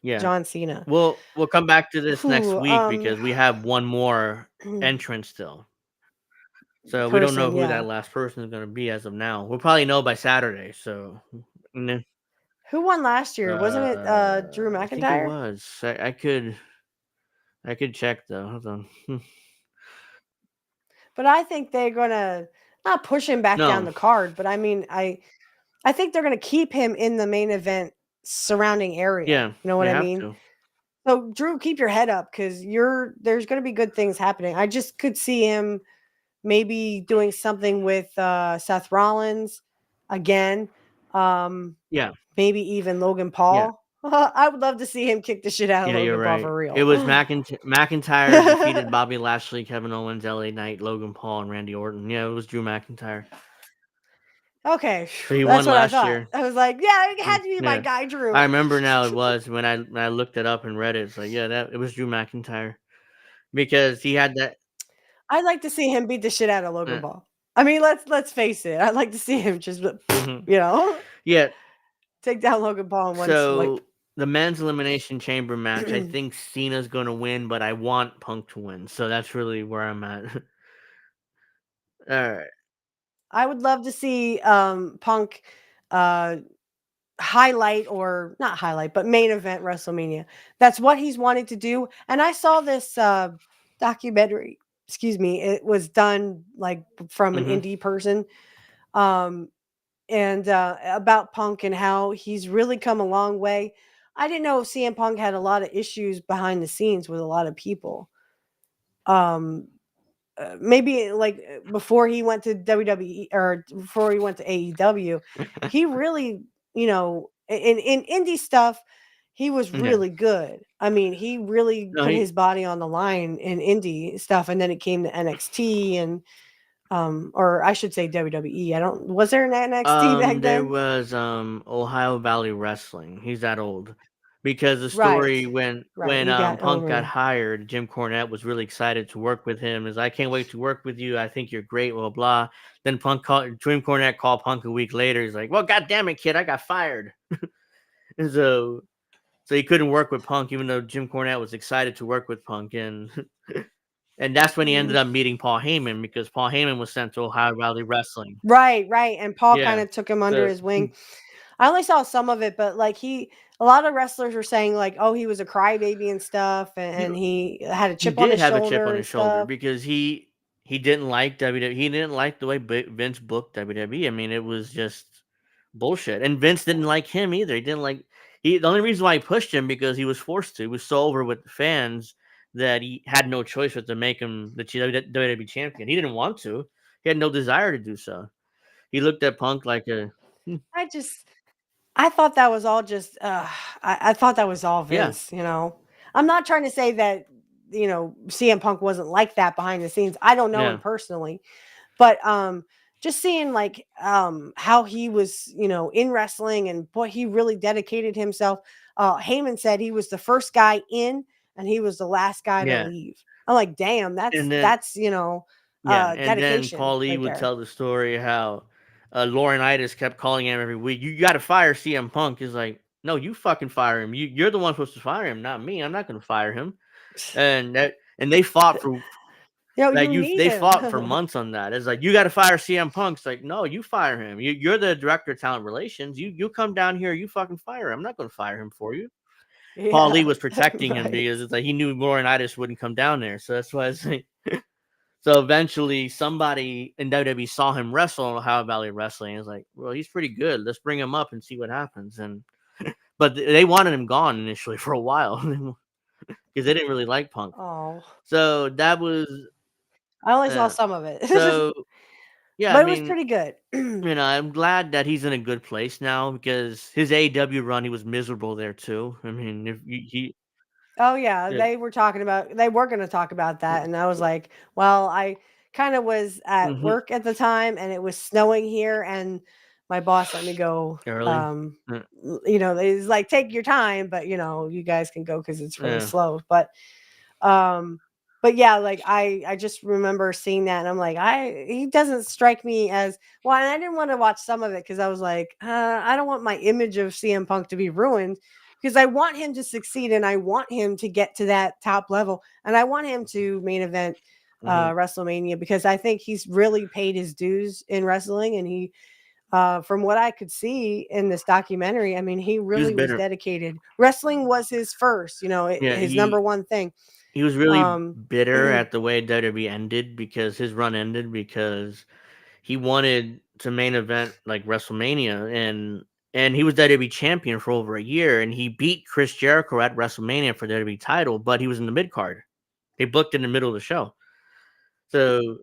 yeah, John Cena. we'll come back to this next Who week because we have one more entrance still. So we don't know person, who that yeah. last person is gonna be as of now. We'll probably know by Saturday. So, and then, Who won last year? Wasn't it Drew I think it McIntyre? was. I could check though. Hold on. But I think they're gonna not push him back down No, the card, but I mean, I think they're gonna keep him in the main event surrounding area. yeah, You know what they I have mean? to. So Drew, keep your head up because there's gonna be good things happening. I just could see him maybe doing something with Seth Rollins again. Um, Yeah, maybe even Logan yeah. Paul. I would love to see him kick the shit out of Yeah, you're Logan Paul right. for It real. was McIntyre defeated Bobby Lashley, Kevin Owens, LA Knight, Logan Paul, and Randy Orton. Yeah, it was Drew McIntyre. Okay, So he that's won what I last thought. year. I was like, yeah, it had to be my Yeah, guy, I Drew. remember now. It was when I looked it up and read it. It's like yeah, that it was Drew McIntyre because he had that. I'd like to see him beat the shit out of Logan Uh, Paul. I mean, let's face it. I'd like to see him just, mhm. you know. Yeah, take down Logan Paul in one So swipe. the men's elimination chamber match, I think Cena's going to win, but I want Punk to win. So that's really where I'm at. All right. I would love to see Punk highlight, or not highlight, but main event WrestleMania. That's what he's wanted to do. And I saw this documentary, excuse me, it was done like from an Mhm. indie person. And about Punk and how he's really come a long way. I didn't know CM Punk had a lot of issues behind the scenes with a lot of people. Um, maybe like before he went to WWE, or before he went to AEW, he really, in indie stuff, he was Yeah. really good. I mean, he really No, put his body on the line in indie stuff, and then it came to NXT and or I should say WWE. I don't Was there an NXT back there then? was Ohio Valley Wrestling. He's that old. Because the Right. story when Right. He got Punk got over. hired, Jim Cornette was really excited to work with him. Is I can't wait to work with you. I think you're great. Blah blah. Then Jim Cornette called Punk a week later. He's like, "Well, goddamn it, kid, I got fired." And so he couldn't work with Punk, even though Jim Cornette was excited to work with Punk, and and that's when he ended Mm. up meeting Paul Heyman because Paul Heyman was sent to Ohio Valley Wrestling. Right, right, and Paul Yeah. kinda took him under So his wing. I only saw some of it, but, like, a lot of wrestlers were saying, like, "Oh, he was a crybaby and stuff, he and he had a he chip on did his have a chip shoulder on and his shoulder stuff." because he didn't like WWE. He didn't like the way Vince booked WWE. I mean, it was just bullshit. And Vince didn't like him either. He didn't like he the only reason why he pushed him because he was forced to. He was so over with the fans that he had no choice but to make him the WWE champion. He didn't want to. He had no desire to do so. He looked at Punk like a I just I thought that was all just, I thought that was all yeah, Vince, you know? I'm not trying to say that, CM Punk wasn't like that behind the scenes. I don't know him yeah. personally. But, just seeing, like, how he was, in wrestling and boy, he really dedicated himself. Heyman said he was the first guy in and he was the last guy to Yeah. leave. I'm like, "Damn, And then yeah, and then dedication Paul Lee right would there." tell the story how Laurinaitis kept calling him every week. You got to fire CM Punk. Is like, no, you fucking fire him. You're the one supposed to fire him, not me. I'm not going to fire him. And they fought for "Yo, like you need they him." fought for months on that. It's like you got to fire CM Punk. It's like, no, you fire him. You're the director of talent relations. You come down here. You fucking fire him. I'm not going to fire him for you. Paul Lee Yeah, was protecting him right. because it's like he knew Laurinaitis wouldn't come down there. So that's why it's like. So eventually, somebody in WWE saw him wrestle on Ohio Valley Wrestling. And was like, well, he's pretty good. Let's bring him up and see what happens. And but they wanted him gone initially for a while because they didn't really like Punk. Oh, So that was I only saw uh, some of it. so yeah. I But it was mean, pretty good. I'm glad that he's in a good place now because his AEW run, he was miserable there too. I mean, if he Oh yeah, yeah, they were gonna talk about that, and I was like, well, I kind of was at mhm, work at the time and it was snowing here, and my boss let me go. early, He's like, take your time, but you guys can go because it's really yeah, slow. Um but yeah, like I just remember seeing that and I'm like, he doesn't strike me as well, and I didn't want to watch some of it because I was like, I don't want my image of CM Punk to be ruined, because I want him to succeed and I want him to get to that top level and I want him to main event mhm. WrestleMania, because I think he's really paid his dues in wrestling, and he from what I could see in this documentary, I mean, he He was really was bitter. dedicated. Wrestling was his first, Yeah, his number one thing. he was really Um, bitter at the way WWE ended because his run ended because he wanted to main event like WrestleMania and he was WWE champion for over a year and he beat Chris Jericho at WrestleMania for the WWE title, but he was in the mid card. They booked in the middle of the show. So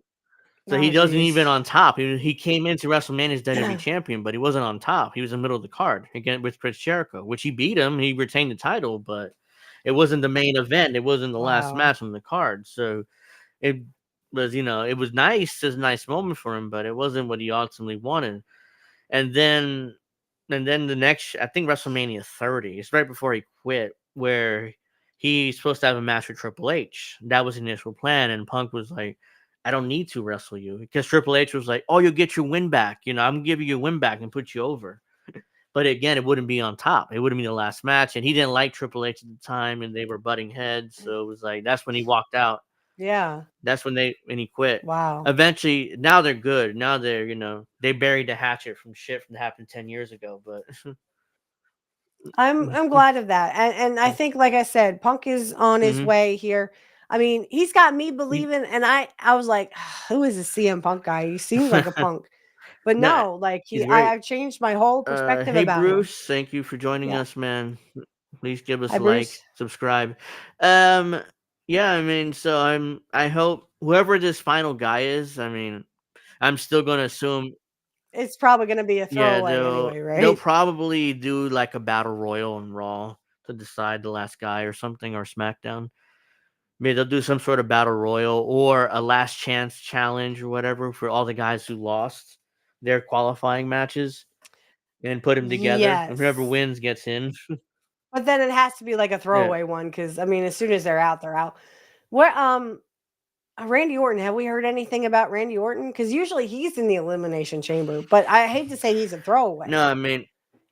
he oh, wasn't even geez. on top. He came into WrestleMania as WWE champion, but he wasn't on top. He was in the middle of the card again with Chris Jericho, which he beat him. He retained the title, but it wasn't the main event. It wasn't the last Wow. match on the card. So it was, it was nice. It was a nice moment for him, but it wasn't what he ultimately wanted. And then, the next, I think WrestleMania 30, it's right before he quit, where he's supposed to have a match with Triple H. That was the initial plan, and Punk was like, "I don't need to wrestle you," because Triple H was like, "Oh, you'll get your win back. I'm gonna give you your win back and put you over." But again, it wouldn't be on top. It wouldn't be the last match. And he didn't like Triple H at the time, and they were butting heads. So it was like that's when he walked out. Yeah. That's when he quit. Wow. Eventually, now they're good. Now they're they buried the hatchet from shit that happened 10 years ago. But I'm glad of that. And I think, like I said, Punk is on his way here. I mean, he's got me believing, and I was like, who is this CM Punk guy? He seems like a punk. But No, no, like he's great. I've changed my whole perspective Hey about him. Bruce, thank you for joining us, man. Please give us Hi, a like, Bruce. subscribe. Yeah, I mean, so I hope whoever this final guy is, I mean, I'm still gonna assume It's probably going to be a yeah, throwaway anyway, they'll right? probably do like a battle royal on Raw to decide the last guy or something, or SmackDown. Maybe they'll do some sort of battle royal or a last chance challenge or whatever for all the guys who lost their qualifying matches and put them together. And whoever Yes. wins gets in. But then it has to be like a Yeah. throwaway one, because I mean, as soon as they're out, they're out. What Randy Orton, have we heard anything about Randy Orton? Because usually he's in the Elimination Chamber, but I hate to say he's a throwaway No, I mean,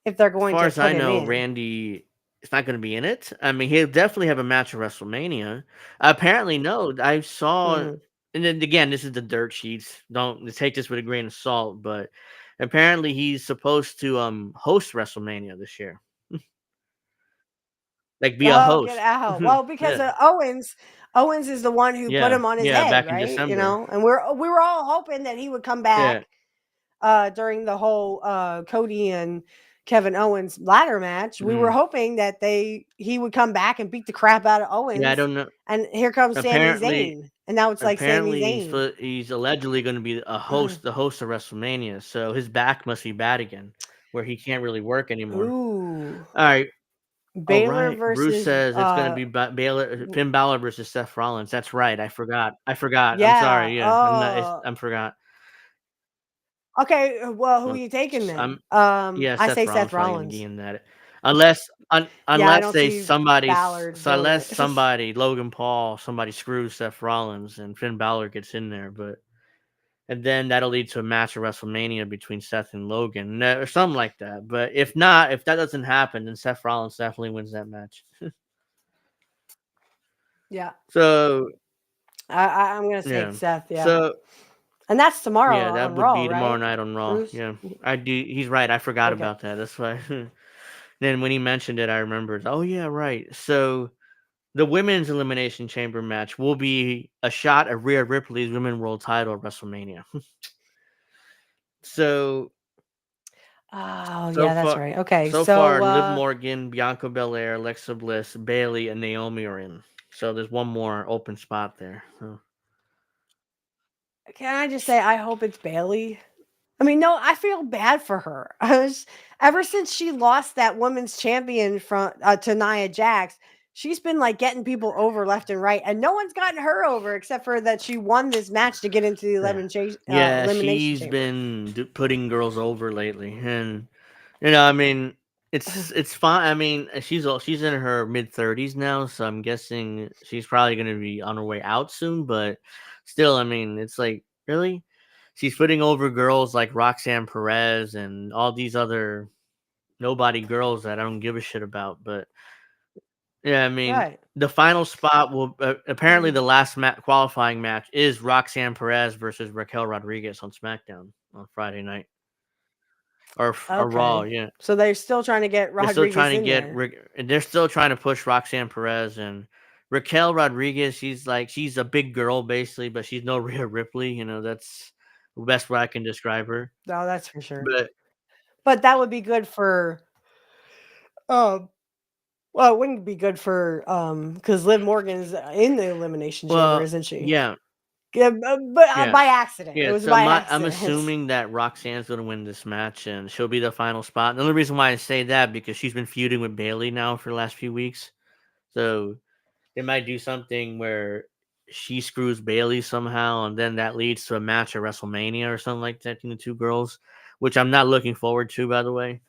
if they're as going far to as put I him know, in. Randy is not going to be in it. I mean, he'll definitely have a match at WrestleMania. Apparently, no. I saw, Mhm. and then again, this is the dirt sheets. Don't take this with a grain of salt, but apparently he's supposed to host WrestleMania this year, like be a Oh, get host. out. Well, because Yeah, Owens is the one who put yeah, him on his yeah. head, Back in right? You December. know, and we were all hoping that he would come Yeah, back during the whole Cody and Kevin Owens ladder match. We were mm. hoping that he would come back and beat the crap out of Yeah. I Owens. don't know. And here comes Sami Apparently, Zayn. And now it's like Sami Zayn. he's allegedly going to be the host of WrestleMania. So his back must be bad again, where he can't really work anymore. Ooh. All right. All Baylor right. Bruce versus says it's going to be Finn Balor versus Seth Rollins. That's right. I forgot. I'm yeah. sorry. Yeah. Oh. I forgot. Okay. Well, who are Well, you taking then? I'm yeah. I Seth say Rollins Seth probably going to be Rollins. in that. Unless Yeah, I don't they see Ballard doing unless it. somebody Logan Paul screws Seth Rollins and Finn Balor gets in there, but and then that'll lead to a match at WrestleMania between Seth and Logan or something like that. But if not, if that doesn't happen, then Seth Rollins definitely wins that match. Yeah. So I'm gonna take yeah, Seth, yeah. so And that's tomorrow yeah, that on would Raw, be tomorrow right? night on Raw. Bruce? Yeah, I do. He's right. I forgot Okay. about that. That's why. Then when he mentioned it, I remembered. Oh yeah, right. So the women's elimination chamber match will be a shot at Rhea Ripley's women world title at WrestleMania. So Oh, so yeah, that's far, right. Okay. so So far, Liv Morgan, Bianca Belair, Alexa Bliss, Bailey, and Naomi are in. So there's one more open spot there. So. can I just say I hope it's Bailey? I mean, no, I feel bad for her. I was ever since she lost that women's champion from to Nia Jax, she's been like getting people over left and right, and no one's gotten her over except for that she won this match to get into the Yeah, elimination she's chamber. been putting girls over lately, and I mean, it's fine. I mean, she's in her mid-30s now, so I'm guessing she's probably gonna be on her way out soon. But still, I mean, it's like really, she's putting over girls like Roxanne Perez and all these other nobody girls that I don't give a shit about. But yeah, I mean, Right. the final spot will apparently the last qualifying match is Roxanne Perez versus Raquel Rodriguez on SmackDown on Friday night or Raw. Okay. Yeah, So they're still trying to get they're still Rodriguez trying to in there. they're still trying to push Roxanne Perez and Raquel Rodriguez. She's a big girl basically, but she's no Rhea Ripley. That's the best way I can describe her. No, that's for sure. But But that would be good for well, it wouldn't be good for because Liv Morgan's in the elimination chamber, well, isn't she? yeah, Yeah, but yeah. by accident. It Yeah, was so by I'm accident. assuming that Roxanne's gonna win this match and she'll be the final spot. The only reason why I say that because she's been feuding with Bailey now for the last few weeks. So they might do something where she screws Bailey somehow, and then that leads to a match at WrestleMania or something like that between the two girls, which I'm not looking forward to, by the way.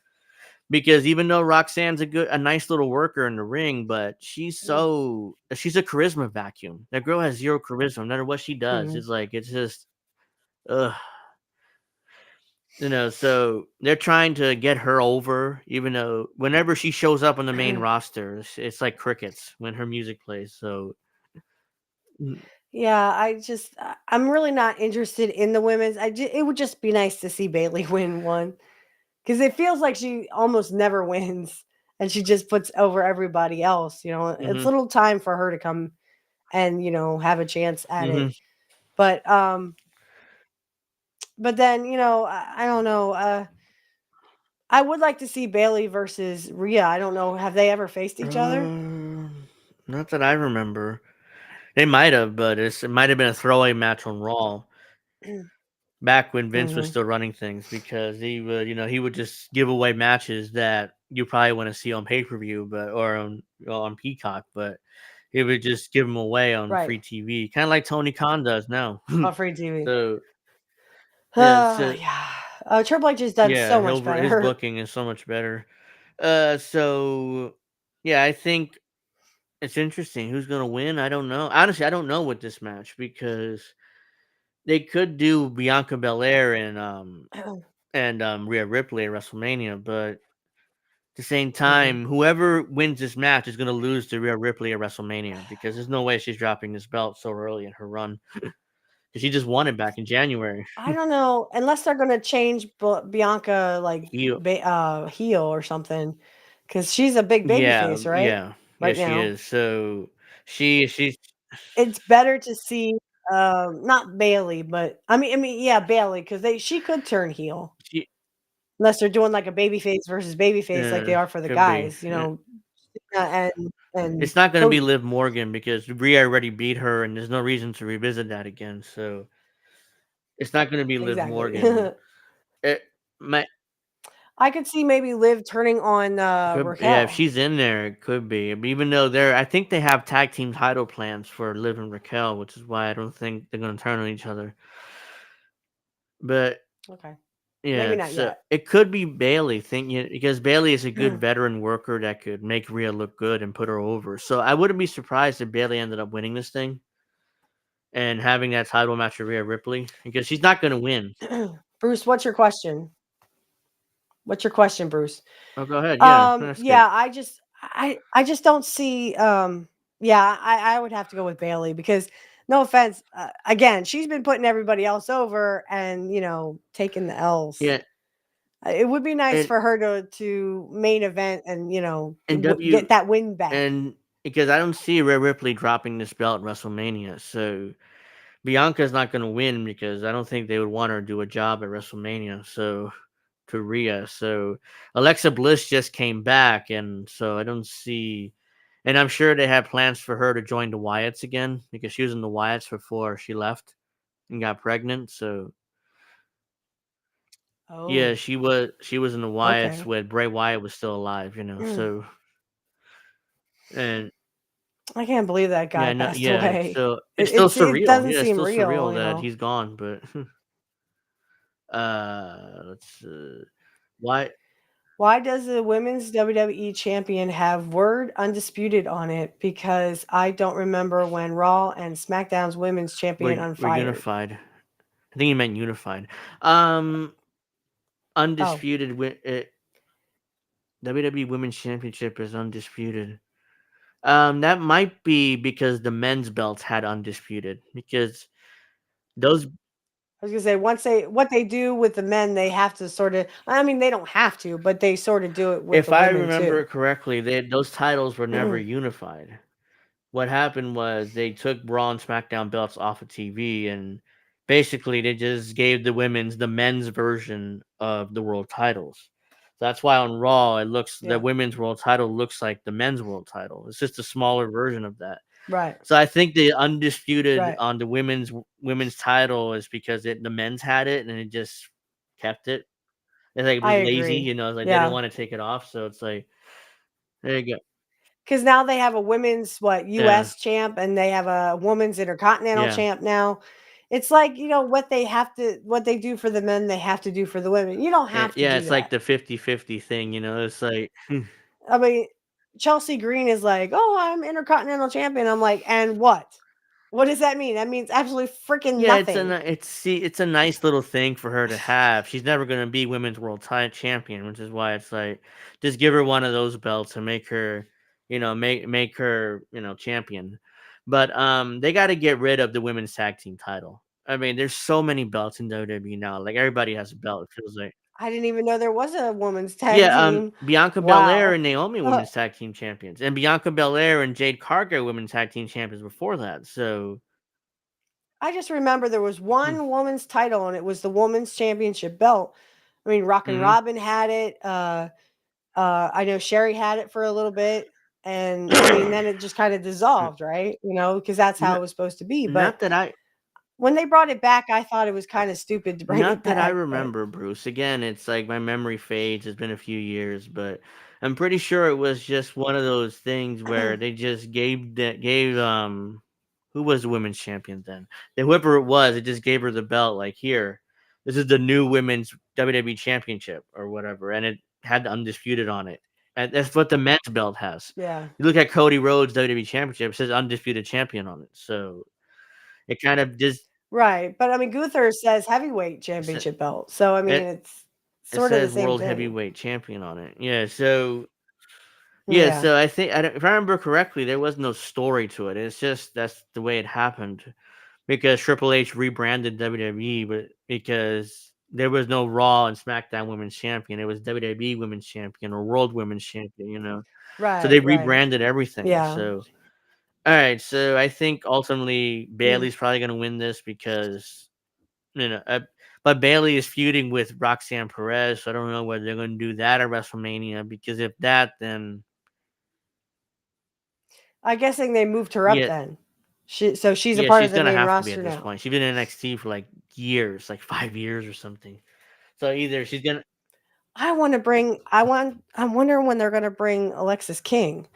Because even though Roxanne's a nice little worker in the ring, but she's a charisma vacuum. That girl has zero charisma, no matter what she does. Mhm. It's like it's just ugh. So they're trying to get her over, even though whenever she shows up on the main roster, it's like crickets when her music plays. So mm, Yeah, I'm really not interested in the women's. It would just be nice to see Bailey win one because it feels like she almost never wins and she just puts over everybody else. It's hmm a little time for her to come and have a chance at hmm it. But then I don't know. I would like to see Bailey versus Rhea. I don't know. Have they ever faced each other? not that I remember. They might have, but it might have been a throwaway match on Raw back when Vince was Hmm. still running things, because he would just give away matches that you probably want to see on pay per view, or on Peacock, but he would just give them away on Right. free TV, kind of like Tony Khan does now. On free TV. So yeah, so Yeah. Triple H has done yeah, so much his better. booking is so much better. So yeah, I think it's interesting who's gonna win. I don't know. Honestly, I don't know with this match, because they could do Bianca Belair and Rhea Ripley at WrestleMania, but at the same Mhm. time, whoever wins this match is gonna lose to Rhea Ripley at WrestleMania, because there's no way she's dropping this belt so early in her run, because she just won it back in January. I don't know, unless they're gonna change Bianca like You, heel or something, because she's a big baby yeah, face, right? yeah, Right she now, is. So she's it's better to see not Bailey, but I mean, yeah, Bailey, because she could turn heel she unless they're doing like a baby face versus baby face like they are for the could be. guys, and It's not going to be Cody. Liv Morgan, because Rhea already beat her, and there's no reason to revisit that again. So it's not going to be Liv Exactly. Morgan. It might I could see maybe Liv turning on could Yeah, if Raquel. she's in there, it could be. But even though I think they have tag team title plans for Liv and Raquel, which is why I don't think they're going to turn on each other. But Okay, maybe yeah, not so yet. it could be Bailey, thinking, because Bailey is a good veteran worker that could make Rhea look good and put her over. So I wouldn't be surprised if Bailey ended up winning this thing and having that title match with Rhea Ripley, because she's not going to win. Bruce, what's your question? What's your question, Bruce? Oh, go ahead. Yeah, ask it. Yeah, I just don't see yeah, I would have to go with Bailey because no offense, again, she's been putting everybody else over and, taking the L's. Yeah, It would be nice and for her to main event and, and get that win back. and because I don't see Rhea Ripley dropping this belt at WrestleMania, so Bianca's not going to win, because I don't think they would want her to do a job at WrestleMania. So to Rhea, so Alexa Bliss just came back, and so I don't see. And I'm sure they have plans for her to join the Wyatts again, because she was in the Wyatts before she left and got pregnant. So yeah, Oh, she was in the Wyatts okay. when Bray Wyatt was still alive. So and I can't believe that guy yeah, no, passed yeah, away. it's still It surreal. doesn't Yeah, it's seem still real, surreal that he's gone. But let's why Why does the women's WWE champion have word undisputed on it? Because I don't remember when Raw and SmackDown's women's champion we're unfired. unified. I think he meant unified. Um, Oh, undisputed. WWE Women's Championship is undisputed. That might be because the men's belts had undisputed, because those. I was gonna say what they do with the men, they have to sort of. I mean, they don't have to, but they sort of do it with If the I women remember too. correctly, those titles were never unified. What happened was they took Raw and SmackDown belts off of TV, and basically they just gave the men's version of the world titles. So that's why on Raw the Yeah, women's world title looks like the men's world title. It's just a smaller version of that. right, So I think the undisputed right. on the women's title is because the men's had it, and it just kept it. It's like, it I was lazy, agree. it's like they didn't Yeah, want to take it off, so it's like, there you go. because now they have a women's Yeah, U.S. champ and they have a women's intercontinental yeah. champ now. It's like what they do for the men, they have to do for the women. You don't Yeah, have to yeah, do it's like that. the 50-50 thing, it's like I mean, Chelsea Green is like, "Oh, I'm Intercontinental Champion." I'm like, "And what? What does that mean? That means absolutely freaking Yeah, nothing. it's a nice little thing for her to have. She's never gonna be women's world champion, which is why it's like just give her one of those belts and make her, make her, champion. But they got to get rid of the women's tag team title. I mean, there's so many belts in WWE now. Like everybody has a belt. It feels like. I didn't even know there was a women's tag Yeah, team. Bianca Belair Wow. and Naomi women's tag team champions, and Bianca Belair and Jade Cargill women's tag team champions before that. So I just remember there was hmm, one woman's title, and it was the women's championship belt. I mean, Rockin' mhm. Robin had it. I know Sherry had it for a little bit, and I mean, then it just kind of dissolved, right? Because that's how N- it was supposed to be. But not that I when they brought it back, I thought it was kind of stupid to bring it Not that I back. But remember, Bruce. Again, it's like my memory fades. It's been a few years, but I'm pretty sure it was just one of those things where they just gave who was the women's champion then? Whoever it was, it just gave her the belt. Like here, this is the new women's WWE championship or whatever, and it had the undisputed on it. And that's what the men's belt has. yeah, You look at Cody Rhodes WWE championship; it says undisputed champion on it. So it kind of just right. But I mean, Gunther says heavyweight championship belt, so I mean, it it's It sort of the says same world thing. heavyweight champion on it. Yeah, Yeah. so I think if I remember correctly, there was no story to it. It's just that's the way it happened because Triple H rebranded WWE, but because there was no Raw and SmackDown Women's Champion, it was WWE Women's Champion or World Women's Champion. So they Right. Right. rebranded everything. Yeah. So all right, so I think ultimately Mm. Bailey's probably going to win this because you know, uh, but Bailey is feuding with Roxanne Perez, so I don't know whether they're going to do that at WrestleMania. Because if that, then I'm guessing they moved her up yeah, then. She's a yeah, part of she's the going to main have to be at roster this now. point. She's been in NXT for like years, like 5 years or something. So either she's gonna, I'm wondering when they're gonna bring Alexis King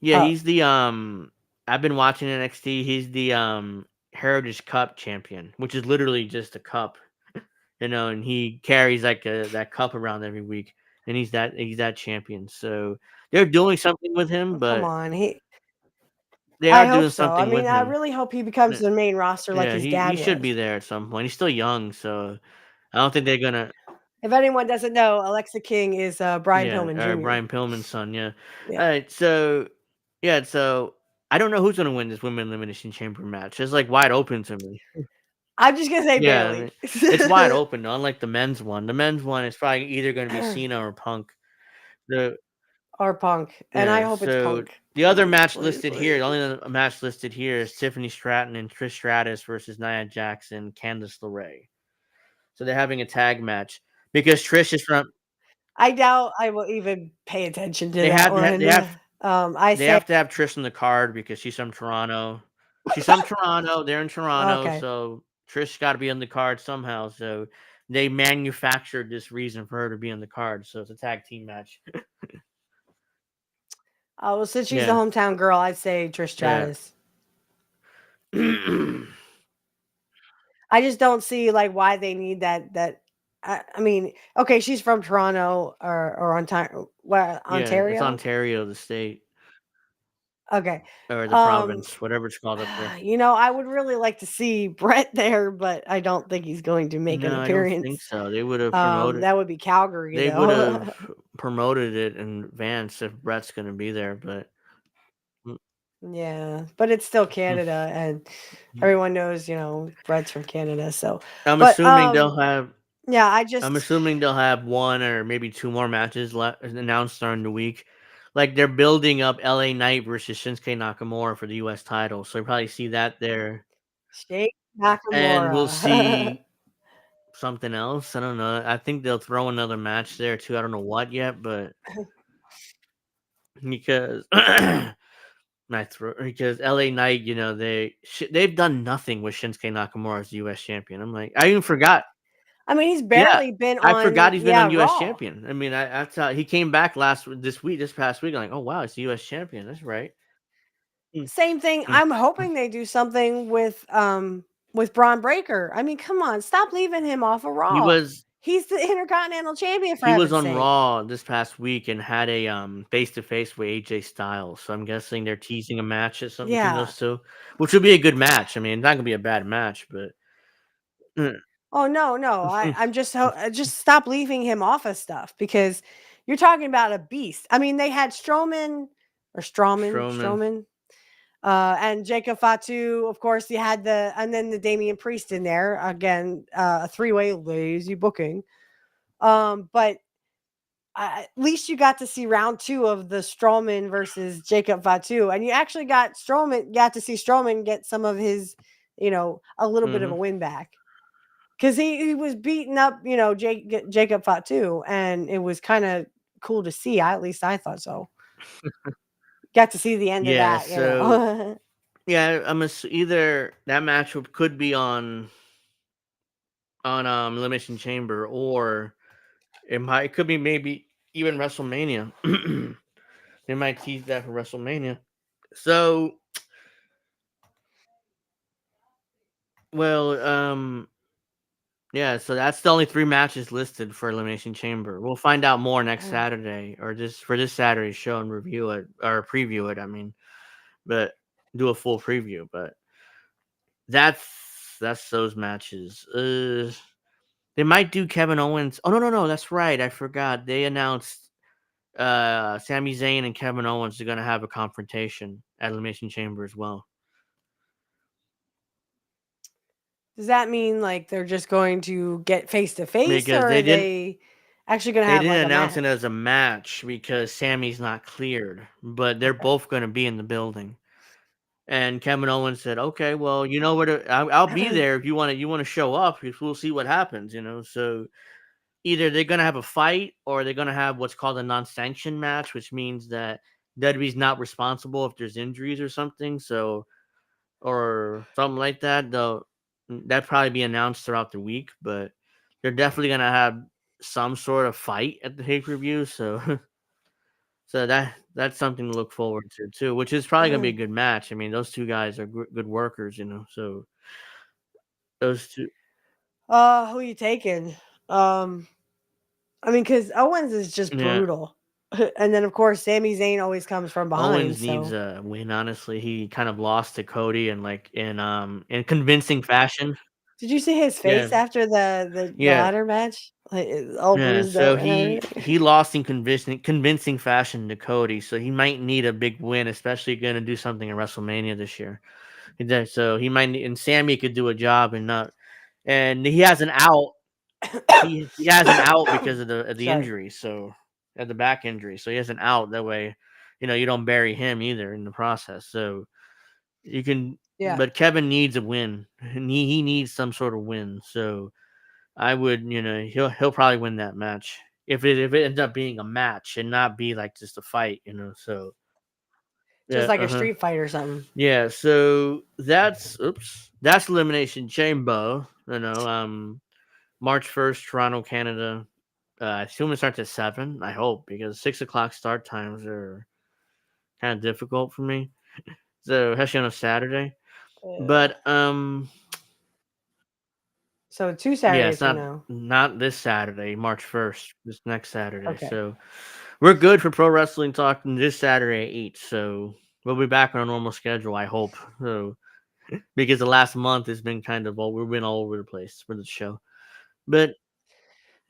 yeah, up. he's the I've been watching NXT. He's the Heritage Cup champion, which is literally just a cup, and he carries like that cup around every week, and he's that champion. So they're doing something with him, Oh, come but on. they I are hope doing so. I something mean, with I him. really hope he becomes Yeah, the main roster like yeah, his he dad should be was. there at some point. He's still young, so I don't think they're gonna. If anyone doesn't know, Alexa King is Brian Yeah, Pillman or Jr. Brian Pillman's son. Yeah. Yeah. All right. So yeah. So I don't know who's gonna win this women elimination chamber match. It's like wide open to me. I'm just gonna say Yeah, I Bailey. mean, it's wide open. Unlike the men's one. The men's one is probably either gonna be Cena or Punk. The Or Punk. And I Yeah. hope it's So Punk. the other Please, match please, listed here, the please. only other match listed here is Tiffany Stratton and Trish Stratus versus Nia Jackson, Candice LeRae. So they're having a tag match because Trish is from. I doubt I will even pay attention to They that have to have one. I they say have to have Trish on the card because she's from Toronto. She's from Toronto. They're in Toronto, okay. so Trish got to be on the card somehow. So they manufactured this reason for her to be on the card. So it's a tag team match. Well, since she's the Yeah, hometown girl, I'd say Trish yeah. Stratus. I just don't see like why they need that. I mean, okay, she's from Toronto or Ontario. Well, Yeah, it's Ontario. Ontario, the state Okay. or the Um, province, whatever it's called up there. I would really like to see Brett there, but I don't think he's going to make an No, I don't think appearance. so. They would have promoted. That would be Calgary They would though. have promoted it in advance if Brett's going to be there, but mm, Yeah, but it's still mm, Canada, and mm. everyone knows, Brett's from Canada. So, I'm but assuming they'll have yeah, I'm assuming they'll have one or maybe two more matches announced during the week. Like they're building up LA Knight versus Shinsuke Nakamura for the US title. So you probably see that there. Shake And we'll Nakamura. see something else. I don't know. I think they'll throw another match there too. I don't know what yet, but because because LA Knight, they've done nothing with Shinsuke Nakamura as the US champion. I'm like, I even forgot. I mean, he's Yeah, barely been I forgot on, he's been yeah, on US Raw. champion. I mean, that's how he came back this past week. I'm like, oh wow, it's the US champion. That's right. Mm, Same thing. mm. I'm hoping they do something with Braun Breaker. I mean, come on, stop leaving him off of He Raw. was He's the Intercontinental Champion for He was heaven's on sake. Raw this past week and had a face-to-face with AJ Styles. So I'm guessing they're teasing a match or something between Yeah. those two, which would be a good match. I mean, it's not gonna be a bad match, but Oh no, no. I'm just stop leaving him off of stuff because you're talking about a beast. I mean, they had Strowman. Strowman, and Jacob Fatu. Of course, you had and then the Damian Priest in there again. A 3-way lazy booking. But at least you got to see round 2 of the Strowman versus Jacob Fatu, and you actually got to see Strowman get some of his, a little bit of a win back. Because he was beating up, Jacob Fatu, and it was kind of cool to see. At least I thought so. Got to see the end of Yeah, that, so yeah, either that match could be on Elimination Chamber, or it could be maybe even WrestleMania. They might tease that for WrestleMania. So, well, yeah, so that's the only 3 matches listed for Elimination Chamber. We'll find out more next Saturday, or this Saturday's show, and review it or preview it. I mean, but do a full preview. But that's those matches. They might do Kevin Owens. Oh no, that's right. I forgot. They announced Sami Zayn and Kevin Owens are gonna have a confrontation at Elimination Chamber as well. Does that mean like they're just going to get face to face, Because or they are didn't they actually going to they have like didn't a announce match? it as a match because Sammy's not cleared, but they're Okay. both gonna be in the building. And Kevin Owens said, "Okay, well, you know where to. I'll be there if you want to show up. We'll see what happens. So either they're gonna have a fight or they're gonna have what's called a non-sanctioned match, which means that WWE's not responsible if there's injuries or something. So or something like that. Though that probably be announced throughout the week, but they're definitely gonna have some sort of fight at the pay-per-view. So so that's something to look forward to too, which is probably gonna be a good match. I mean, those two guys are good workers. So those two. Who you taking? I mean, because Owens is just Yeah. brutal, and then of course Sami Zayn always comes from behind. Owens needs So, a win. Honestly, he kind of lost to Cody and in convincing fashion. did you see his Yeah, face after the yeah, ladder match? Like all yeah. bruised So up and he everything. he lost in convincing fashion to Cody. So he might need a big win, especially going to do something in WrestleMania this year. So he might and Sammy could do a job and not. And he has an out. He has an out because of the Sorry. injury. So at the back injury, so he has an out. That way, you don't bury him either in the process. So you can, Yeah. but Kevin needs a win. And he needs some sort of win. So I would, he'll probably win that match if it ends up being a match and not be like just a fight. So Just yeah, like a street fight or something. yeah. So that's Elimination Chamber. March 1st, Toronto, Canada. I assume it starts at 7. I hope because 6 o'clock start times are kind of difficult for me. So especially on a Saturday. Uh, But so 2 yeah, it's Saturdays from not now. not this Saturday, March 1st. This next Saturday. Okay. So we're good for pro wrestling talk this Saturday at 8. So we'll be back on our normal schedule. I hope. So because the last month has been we've been all over the place for the show. But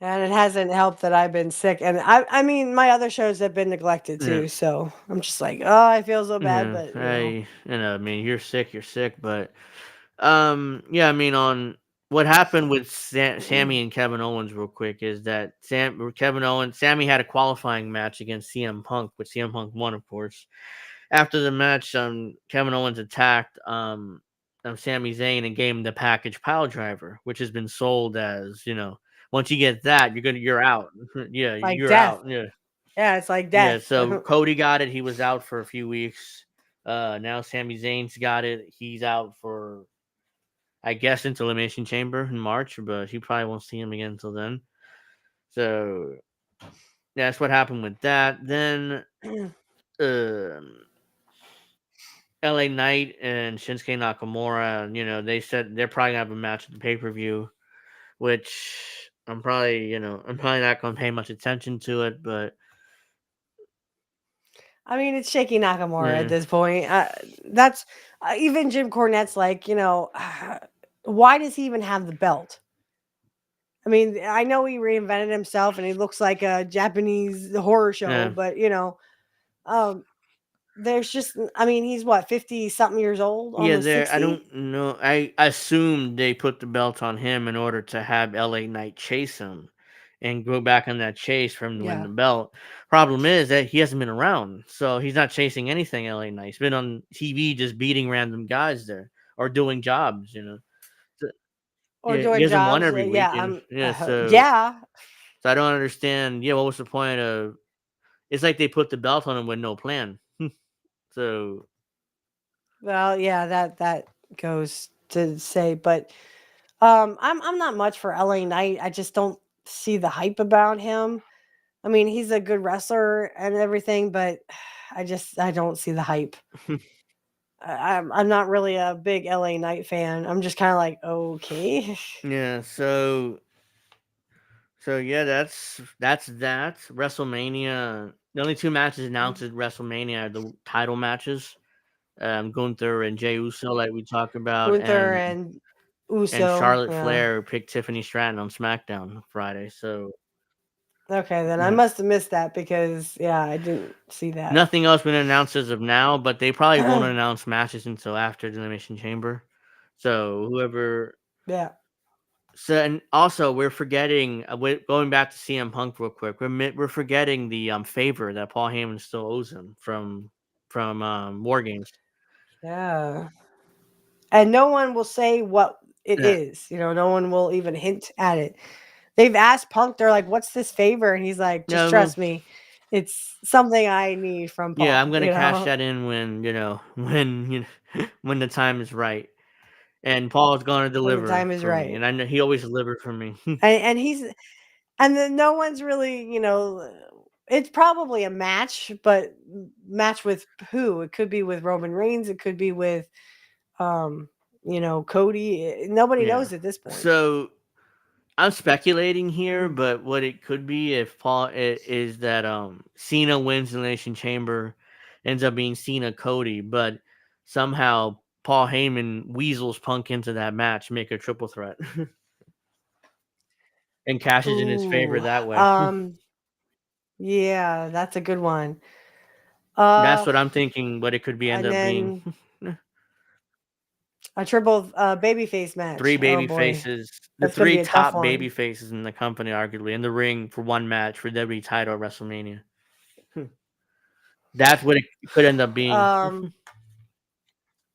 And it hasn't helped that I've been sick, and I mean, my other shows have been neglected yeah, too, so I'm just like, "Oh, I feel so bad," yeah, but, I mean, you're sick, but yeah, I mean, on what happened with Sammy and Kevin Owens, real quick, is that Sammy had a qualifying match against CM Punk, which CM Punk won, of course. After the match, Kevin Owens attacked Sami Zayn and gave him the package pile driver, which has been sold as once you get that, you're out. Yeah, like you're death. out. Yeah. Yeah, it's like Yeah, death. so Cody got it. He was out for a few weeks. Now Sami Zayn's got it. He's out for, I guess, into Elimination Chamber in March, but he probably won't see him again until then. So yeah, that's what happened with that. Then LA Knight and Shinsuke Nakamura, they said they're probably gonna have a match at the pay-per-view, which I'm probably not going to pay much attention to it, but I mean, it's Shaky Nakamura at yeah, this point. That's even Jim Cornette's like, why does he even have the belt? I mean, I know he reinvented himself and he looks like a Japanese horror show, yeah, but um, there's just, I mean, he's what, 50 something years old, yeah. almost There, I 60. don't know. I assumed they put the belt on him in order to have LA Knight chase him and go back on that chase for him to win Yeah. the belt. Problem is that he hasn't been around, so he's not chasing anything. LA Knight. He's been on TV just beating random guys there or doing jobs. So, Or yeah, he doing hasn't won jobs. every Yeah. weekend. Yeah, Yeah. so I don't understand. Yeah, what was the point of? It's like they put the belt on him with no plan. So Well, yeah, that goes to say, but I'm not much for LA Knight. I just don't see the hype about him. I mean, he's a good wrestler and everything, but I don't see the hype. I'm not really a big LA Knight fan. I'm just kind of like, okay. yeah, so yeah, that's that. WrestleMania. The only two matches announced at WrestleMania are the title matches. Gunther and Jey Uso, like we talked about, Gunther and and Uso. Charlotte Yeah. Flair picked Tiffany Stratton on SmackDown Friday. So Okay, then I yeah. must have missed that because yeah, I didn't see that. Nothing else been announced as of now, but they probably won't announce matches until after the Elimination Chamber. So whoever. Yeah. So and also we're forgetting. Going back to CM Punk real quick. We're forgetting the favor that Paul Heyman still owes him from War Games. Yeah. And no one will say what it Yeah. is. No one will even hint at it. They've asked Punk, they're like, "What's this favor?" And he's like, "Just No. trust me. It's something I need from Yeah, I'm Paul." gonna cash that in when when the time is right, and Paul's gonna When the deliver time is for me, right. and I know he always delivered for me. And he's and then no one's really, it's probably a match, but match with who? It could be with Roman Reigns, it could be with um, Cody. Nobody Yeah. knows at this point. So I'm speculating here, Mm. but what it could be if is that Cena wins the Elimination Chamber, ends up being Cena Cody, but somehow Paul Heyman weasels Punk into that match, make a triple threat, and cashes in his favor Ooh. that way. Yeah, that's a good one. That's Uh what I'm thinking. What it could be end and up being. then a triple babyface match. Three Oh baby boy. faces, the That's gonna three be a tough top one. baby faces in the company, arguably in the ring for one match for WWE title at WrestleMania. That's what it could end up being.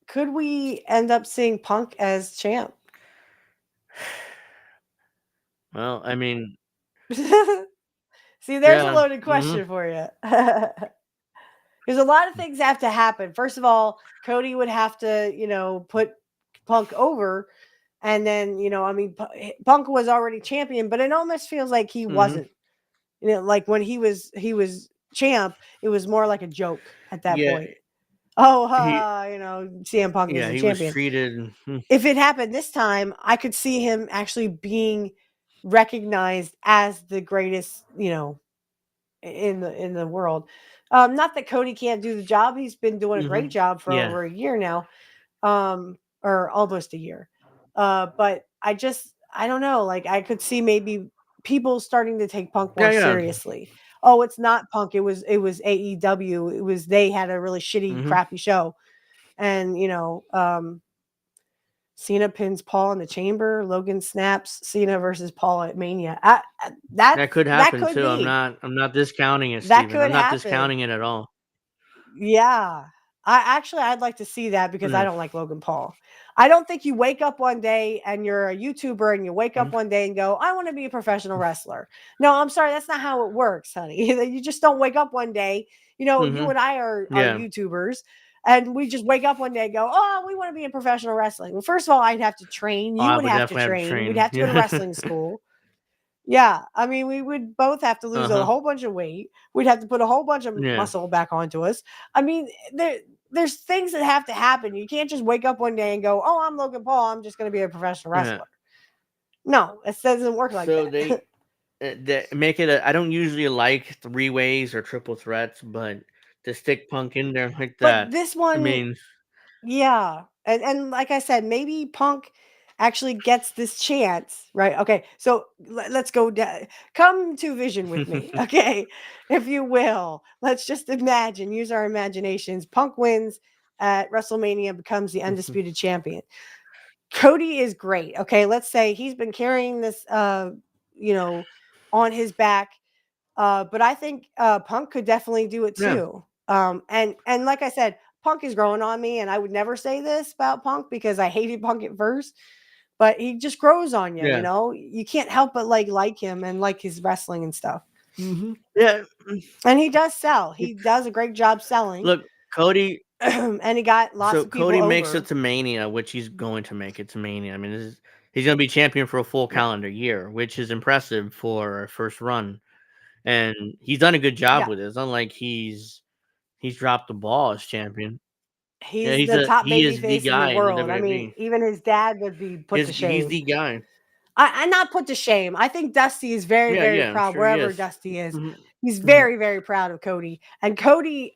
Could we end up seeing Punk as champ? Well, I mean, See, there's a yeah, loaded hmm question for you. Because a lot of things have to happen. First of all, Cody would have to, put Punk over. And then, I mean, Punk was already champion, but it almost feels like he hmm wasn't. Like when he was champ, it was more like a joke at that yeah, point. Oh, he, CM Punk is yeah, the he was champion. treated. If it happened this time, I could see him actually being recognized as the greatest, in the world. Not that Cody can't do the job. He's been doing a great job for Yeah, over a year now. Or almost a year. But I don't know. Like I could see maybe people starting to take Punk yeah, more yeah. seriously. Oh, it's not Punk. It was AEW. They had a really shitty, hmm crappy show. And Cena pins Paul in the chamber. Logan snaps Cena versus Paul at Mania. That could That happen could too. be. I'm not discounting it, That Steven. could I'm not happen. discounting it at all. Yeah. I'd like to see that because I Yeah. don't like Logan Paul. I don't think you wake up one day and you're a YouTuber and you wake up Mhm. one day and go, I want to be a professional wrestler. No, I'm sorry, that's not how it works, honey. You just don't wake up one day. You Mhm. and I are Yeah. YouTubers and we just wake up one day and go, oh, we want to be in professional wrestling. Well, first of all, I'd have to train. Oh, You I would would have to definitely have to train. We'd train. have to go to Yeah. wrestling school. Yeah, I mean, we would both have to lose a Uh-huh. whole bunch of weight. We'd have to put a whole bunch of Yeah. muscle back onto us. I mean, there's things that have to happen. You can't just wake up one day and go, "Oh, I'm Logan Paul. I'm just going to be a professional Yeah. wrestler." No, it doesn't work like So that. make it. I don't usually like 3-ways or triple threats, but to stick Punk in there like But that, this I one, mean, yeah. And like I said, maybe Punk actually gets this chance, right? Okay, so let's go down. Come to vision with me, okay, if you will. Let's just imagine, use our imaginations. Punk wins at WrestleMania, becomes the undisputed champion. Cody is great. Okay, let's say he's been carrying this, you know, on his back. But I think Punk could definitely do it yeah, too. And like I said, Punk is growing on me, and I would never say this about Punk because I hated Punk at first, but he just grows on you. You yeah, know, you can't help but like him and like his wrestling and stuff. yeah. And he does sell. He does a great job selling, Look, Cody. and he got lots So of people Cody makes it over. to Mania, which he's going to make it to Mania. I mean, he's going to be champion for a full Yeah, calendar year, which is impressive for a first run. And he's done a good job yeah. with it. It's not like he's dropped the ball as champion. Yeah, He's the top he baby is the face in the guy in the world. I mean, WWE. even his dad would be put to He's shame. the guy. I not put to shame. I think Dusty is very, Yeah, very yeah, I'm proud sure he wherever is. Dusty is. Mhm, He's mhm. very, very proud of Cody. And Cody,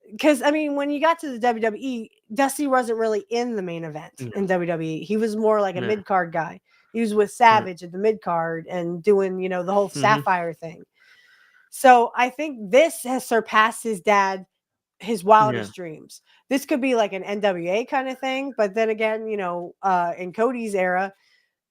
because I mean, when you got to the WWE, Dusty wasn't really in the main event Yeah, in WWE. He was more like a yeah, mid card guy. He was with yeah. Savage at the mid card and doing, the whole Mhm. Sapphire thing. So I think this has surpassed his dad, his Yeah. wildest dreams. This could be like an NWA kind of thing, but then again, in Cody's era,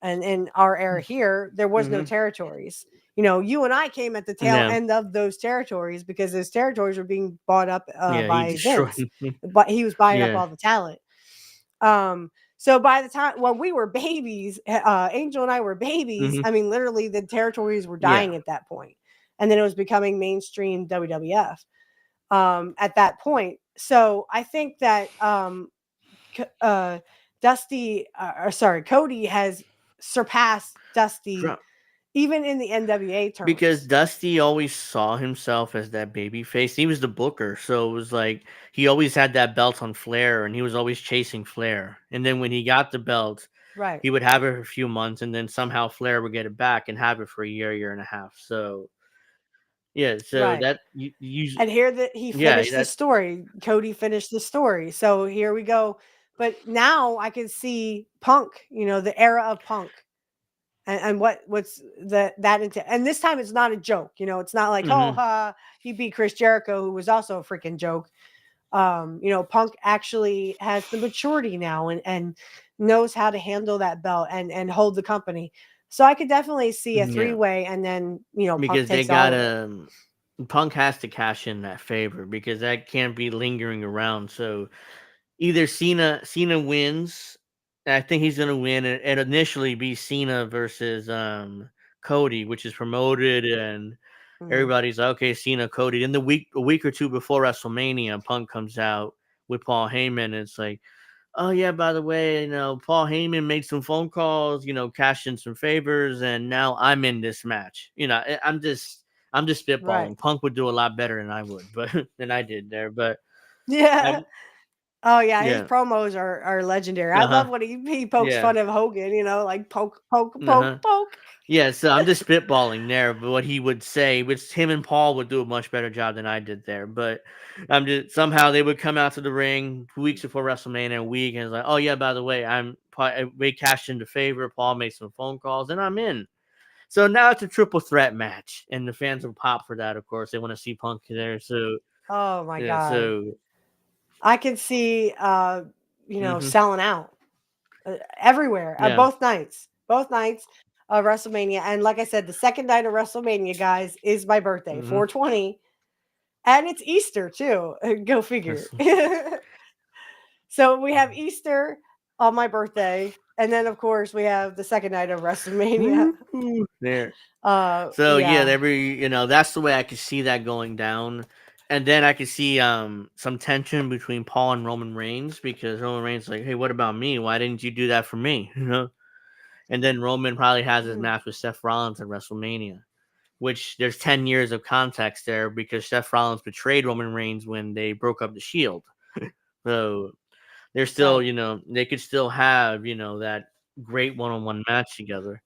and in our era here, there was no Mhm. territories. You and I came at the tail Yeah. end of those territories because those territories were being bought up Yeah, he by destroyed Vince, me. but he was buying up Yeah. all the talent. So by the time when we were babies, Angel and I were babies. Mhm. I mean, literally, the territories were Yeah. dying at that point, and then it was becoming mainstream WWF at that point. So I think that Dusty, or sorry, Cody has surpassed Dusty Dra even in the NWA Because terms. Dusty always saw himself as that baby face. He was the booker, so it was like he always had that belt on Flair, and he was always chasing Flair. And then when he got the belt, Right, he would have it for a few months, and then somehow Flair would get it back and have it for a year, year and a half. So yeah, so right. that you And here that he yeah, finished the that story. Cody finished the story. So here we go. But now I can see Punk, the era of Punk. And what's that into, and this time it's not a joke, it's not like, oh, mhm, he beat Chris Jericho, who was also a freaking joke. Punk actually has the maturity now and knows how to handle that belt and hold the company. So I could definitely see a yeah, three-way, and then Punk because they takes all of it. gotta Punk has to cash in that favor because that can't be lingering around. So either Cena wins. I think he's gonna win and initially be Cena versus Cody, which is promoted and Mhm. everybody's like, okay, Cena, Cody. Then a week or two before WrestleMania, Punk comes out with Paul Heyman, and it's like, oh yeah, by the way, Paul Heyman made some phone calls, cashed in some favors, and now I'm in this match. I'm just Right. spitballing. Punk would do a lot better than I would, but than I did there. But Yeah. um, Oh yeah, his yeah, promos are legendary. I uh huh, love when he pokes yeah, fun of Hogan, like poke, poke, uh poke, huh. poke. Yeah, so I'm just spitballing there, but what he would say, which him and Paul would do a much better job than I did there. But I'm just somehow they would come out to the ring 2 weeks before WrestleMania, a week, and it's like, oh yeah, by the way, we cashed into favor. Paul made some phone calls, and I'm in. So now it's a triple threat match, and the fans will pop for that. Of course, they want to see Punk there. So Oh my yeah, god. so I can see hmm selling out everywhere yeah, both nights of WrestleMania. And like I said, the second night of WrestleMania, guys, is my birthday, hmm 420, and it's Easter too. Go figure. that's So we have Easter on my birthday, and then of course we have the second night of WrestleMania. woo there. So yeah, Yeah. that's the way I could see that going down. And then I could see some tension between Paul and Roman Reigns because Roman Reigns is like, hey, what about me? Why didn't you do that for me? And then Roman probably has his match with Seth Rollins at WrestleMania, which there's 10 years of context there because Seth Rollins betrayed Roman Reigns when they broke up the Shield. So they're still, Right. they could still have, that great one-on-one match together,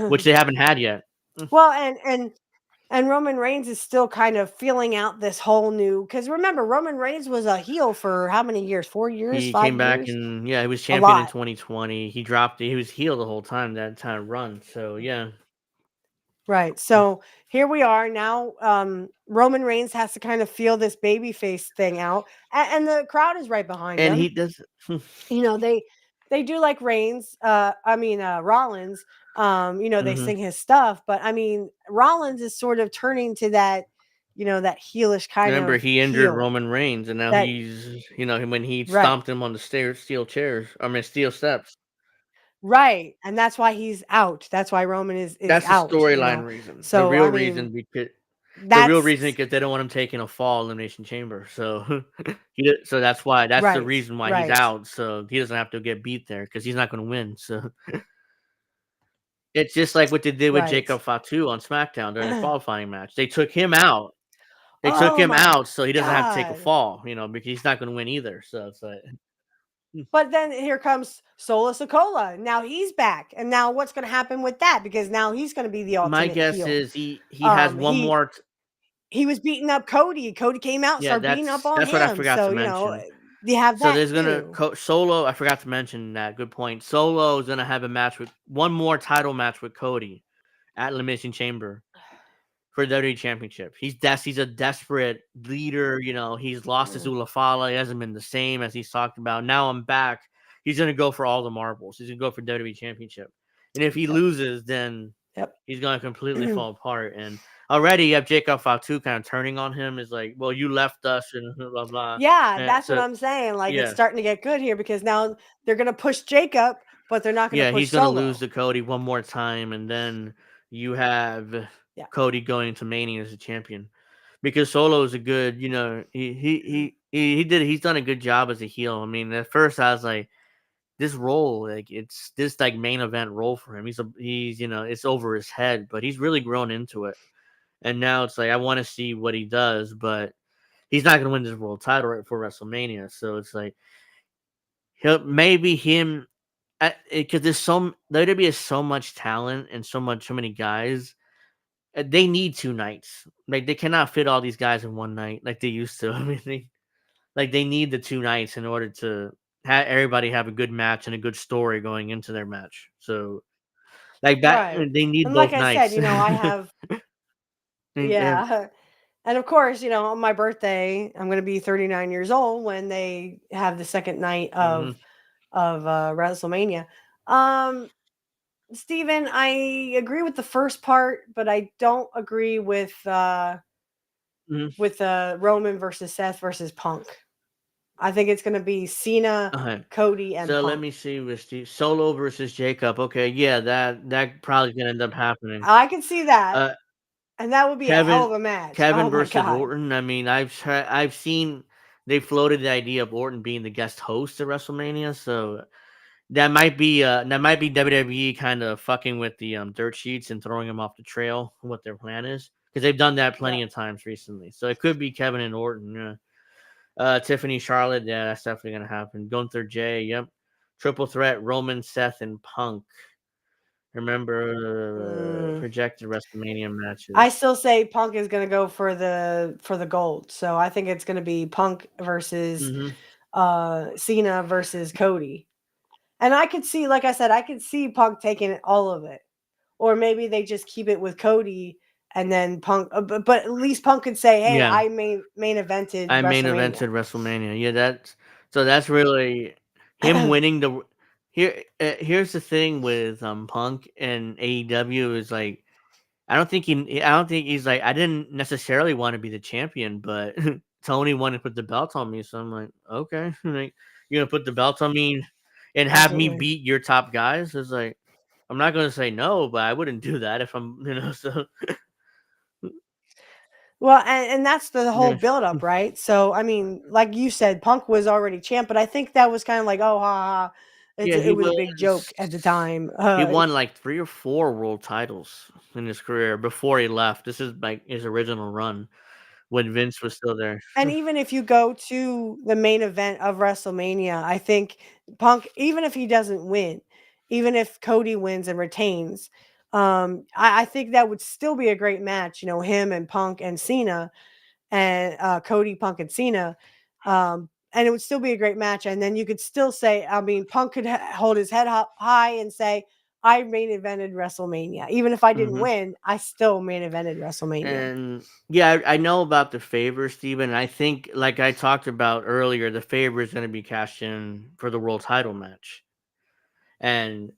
which they haven't had yet. Well, and Roman Reigns is still kind of feeling out this whole new, because remember, Roman Reigns was a heel for how many years? 4 years, He 5 came back years? and yeah, he was A champion in lot. 2020. He dropped it. He was heel the whole time that time run. So yeah, Right. So here we are now. Roman Reigns has to kind of feel this babyface thing out, and the crowd is right behind and he him. does. You know, they do like Reigns. Rollins. They Mhm. sing his stuff, but I mean, Rollins is sort of turning to that, that heelish kind Remember, of he injured heel. Roman Reigns, and now That he's when he right. stomped him on the steel chairs. I mean, steel steps. Right, and that's why he's out. That's why Roman is That's the out, storyline reason. So, I mean, The real that's reason because they don't want him taking a fall elimination chamber. So so that's the right, reason why he's right, out. So he doesn't have to get beat there because he's not going to win. So it's just like what they did with right. Jacob Fatu on SmackDown during the qualifying match. They took him out. They took Oh him my out so he doesn't have to take a god. fall, because he's not going to win either. So it's like, But then here comes Solo Sikoa. Now he's back. And now what's gonna happen with that? Because now he's gonna be the my alternate guess heel. is he has one He more. he was beating up Cody. Cody came out, Yeah, started beating up on that's what I him. forgot So, to mention. you have So that there's gonna too. Solo. I forgot to mention that. Good point. Solo is gonna have a match with one more title match with Cody at Elimination Chamber for the WWE Championship. He's a desperate leader. He's lost his Mm, Ulafala. He hasn't been the same as he's talked about. Now I'm back. He's gonna go for all the marbles. He's gonna go for WWE Championship. And if he Yep. loses, then Yep. he's gonna completely fall apart. And already you have Jacob Fatu kind of turning on him. Is like, well, you left us and blah blah blah. Yeah, And that's what so I'm saying. Like, it's yeah. starting to get good here because now they're gonna push Jacob, but they're not gonna Yeah, push he's gonna lose Solo. to Cody one more time, and then you have Yeah. Cody going to Mania as a champion. Because Solo is a good, he's done a good job as a heel. I mean, at first I was like, this role, like it's this like main event role for him. He's it's over his head, but he's really grown into it. And now it's like I want to see what he does, but he's not gonna win this world title right for WrestleMania. So it's like maybe him because WWE has so much talent and so many guys. They need 2 nights. Like they cannot fit all these guys in one night like they used to. I mean, they need the 2 nights in order to have everybody have a good match and a good story going into their match. So like that, Right. they need And like both I said, nights. I have And yeah. And of course, on my birthday, I'm going to be 39 years old when they have the second night mhm, of Wrestlemania. Um Steven, I agree with the first part, but I don't agree mhm. with Roman versus Seth versus Punk. I think it's going to be Cena, Okay. Cody, and So let Punk. me see with Solo versus Jacob. Okay, yeah, that probably gonna end up happening. I can see that, Uh, and that would be a hell of Kevin a match. Kevin Oh my versus god. Orton. I mean, I've seen they floated the idea of Orton being the guest host at WrestleMania, so that might be WWE kind of fucking with the dirt sheets and throwing them off the trail. What their plan is because they've done that plenty Yep. of times recently. So it could be Kevin and Orton. Yeah. Tiffany Charlotte. Yeah, that's definitely gonna happen. Gunther J. Yep. Triple threat: Roman, Seth, and Punk. Remember Mm. projected WrestleMania I matches. still say Punk is going to go for the gold. So I think it's going to be Punk versus Hmm. Cena versus Cody. And I could see, like I said, I could see Punk taking all of it. Or maybe they just keep it with Cody and then Punk, but at least Punk could say, "Hey, Yeah, I main evented I main WrestleMania." evented WrestleMania. Yeah, that's really him winning the. Here's the thing with Punk and AEW is like I don't think he's like I didn't necessarily want to be the champion, but Tony wanted to put the belt on me, so I'm like okay, like you're gonna put the belt on me and have me Absolutely. beat your top guys. It's like I'm not gonna say no, but I wouldn't do that if I'm so Well, and that's the whole yeah. buildup, right? So, I mean, like you said, Punk was already champ, but I think that was kind of like, oh, ha, ha. Yeah, It was a big joke at the time. he won like 3 or 4 world titles in his career before he left. This is like his original run when Vince was still there. And even if you go to the main event of WrestleMania, I think Punk, even if he doesn't win, even if Cody wins and retains, I think that would still be a great match. You know, him and Punk and Cena, and Cody, Punk, and Cena. And it would still be a great match. And then you could still say, I mean, Punk could hold his head high and say, I main evented WrestleMania. Even if I didn't win, I still main evented WrestleMania. And yeah, I know about the favor, Steven. I think, like I talked about earlier, the favor is going to be cashed in for the world title match. And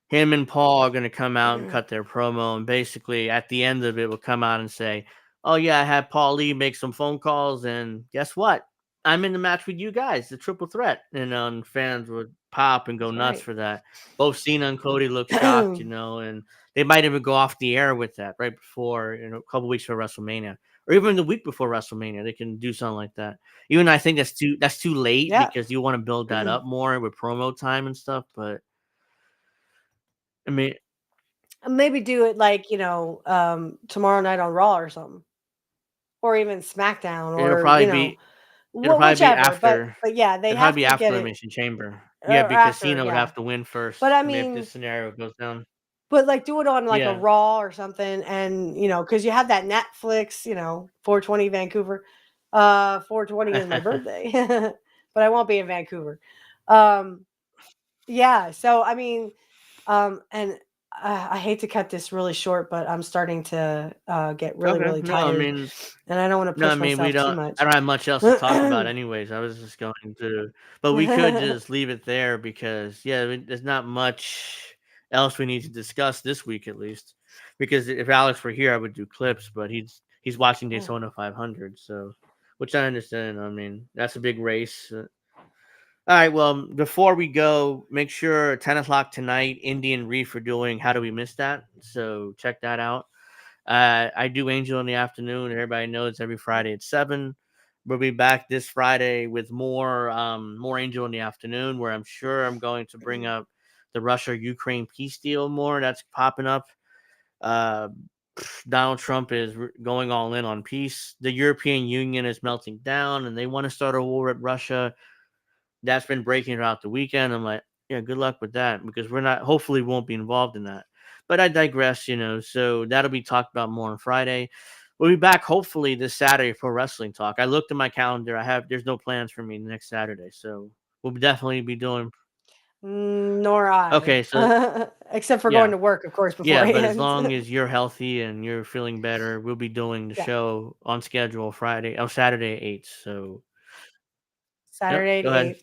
him and Paul are going to come out and cut their promo. And basically, at the end of it, will come out and say, oh, yeah, I had Paul Lee make some phone calls. And guess what? I'm in the match with you guys, the triple threat. And fans would pop and go nuts for that. Both Cena and Cody look shocked, and they might even go off the air with that right before, a couple weeks before WrestleMania, or even the week before WrestleMania. They can do something like that. Even I think that's too late because you want to build that up more with promo time and stuff. But I mean, maybe do it like, tomorrow night on Raw or something, or even SmackDown, it'll or probably be whichever. after. But yeah, they It'll have probably be to after get it Elimination Chamber. or Yeah, because after. Cena would Yeah, have to win first. but I If mean, this scenario goes down. but like do it on like a Yeah. Raw or something, and because you have that Netflix, 420 Vancouver. 420 is my birthday, but I won't be in Vancouver. Yeah, so I mean, and I hate to cut this really short, but I'm starting to get really, Okay. really No, I tired, mean, and I don't want to push we myself too don't. much. I don't have much else to talk about, anyways. I was just going to, but we could just leave it there because there's not much else we need to discuss this week, at least. Because if Alex were here, I would do clips, but he's watching Daytona 500, so which I understand. I mean, that's a big race. All right. Well, before we go, make sure 10 o'clock tonight, Indian Reef are doing How Do We Miss That? So check that out. I do Angel in the afternoon. Everybody knows every Friday at 7. We'll be back this Friday with more Angel in the afternoon, where I'm sure I'm going to bring up the Russia-Ukraine peace deal more. That's popping up. Uh, Donald Trump is going all in on peace. The European Union is melting down, and they want to start a war with Russia. That's been breaking throughout the weekend. I'm like, yeah, good luck with that, because hopefully won't be involved in that. But I digress, so that'll be talked about more on Friday. We'll be back hopefully this Saturday for wrestling talk. I looked at my calendar. There's no plans for me next Saturday. So we'll definitely be doing. Nor I. Okay. So except for yeah. going to work, of course, Yeah, beforehand. but as long as you're healthy and you're feeling better, we'll be doing the show on schedule Saturday at 8. So Saturday go the ahead.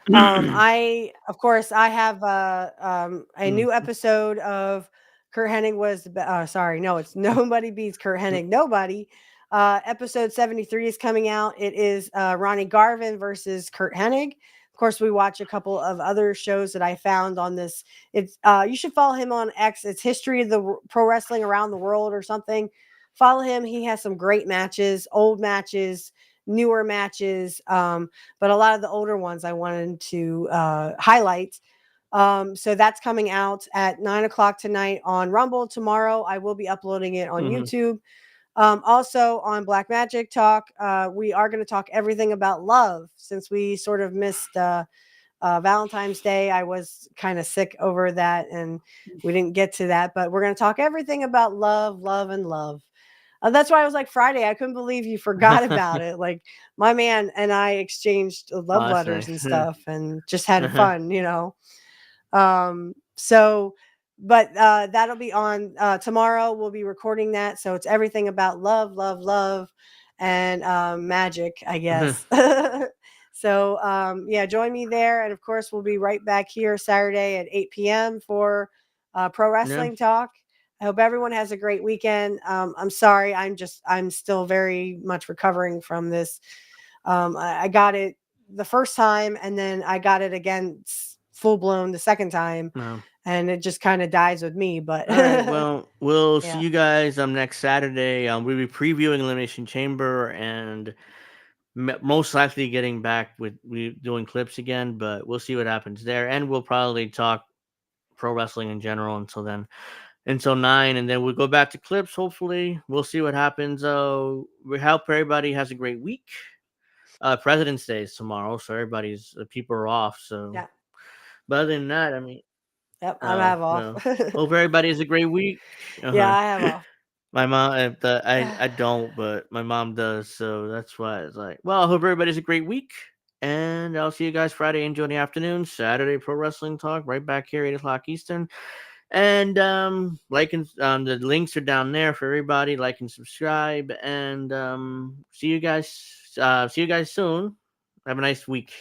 8th. Of course, I have a new episode of Kurt Hennig was sorry, no, it's Nobody Beats Kurt Hennig. Nobody. Episode 73 is coming out. It is Ronnie Garvin versus Kurt Hennig. Of course, we watch a couple of other shows that I found on this. It's you should follow him on X. It's History of the Pro Wrestling Around the World or something. Follow him. He has some great matches, old matches, newer matches, but a lot of the older ones I wanted to highlight. So that's coming out at 9 o'clock tonight on Rumble. Tomorrow I will be uploading it on YouTube. Also on Black Magic Talk, we are going to talk everything about love, since we sort of missed Valentine's Day. I was kind of sick over that and we didn't get to that, but we're going to talk everything about love, love, and love. That's why I was like, Friday, I couldn't believe you forgot about it. Like, my man and I exchanged love letters and stuff and just had fun, but that'll be on tomorrow. We'll be recording that. So it's everything about love, love, love, and magic, I guess. So join me there. And of course, we'll be right back here Saturday at 8 p.m. for Pro Wrestling Talk. I hope everyone has a great weekend. I'm sorry. I'm still very much recovering from this. I got it the first time, and then I got it again full blown the second time. No. And it just kind of dies with me. But all right, well, we'll see you guys next Saturday. We'll be previewing Elimination Chamber and most likely getting back with doing clips again, but we'll see what happens there. And we'll probably talk pro wrestling in general until then. Until 9, and then we'll go back to clips. Hopefully, we'll see what happens. We hope everybody has a great week. President's Day is tomorrow, so people are off. So, but other than that, I mean, Yep, I have off. Hope everybody has a great week. Yeah, I have off. My mom, I don't, but my mom does, so that's why it's like, well, I hope everybody's a great week, and I'll see you guys Friday. Enjoy the afternoon. Saturday Pro Wrestling Talk right back here 8 o'clock Eastern, and like and the links are down there for everybody. Like and subscribe, and see you guys soon. Have a nice week.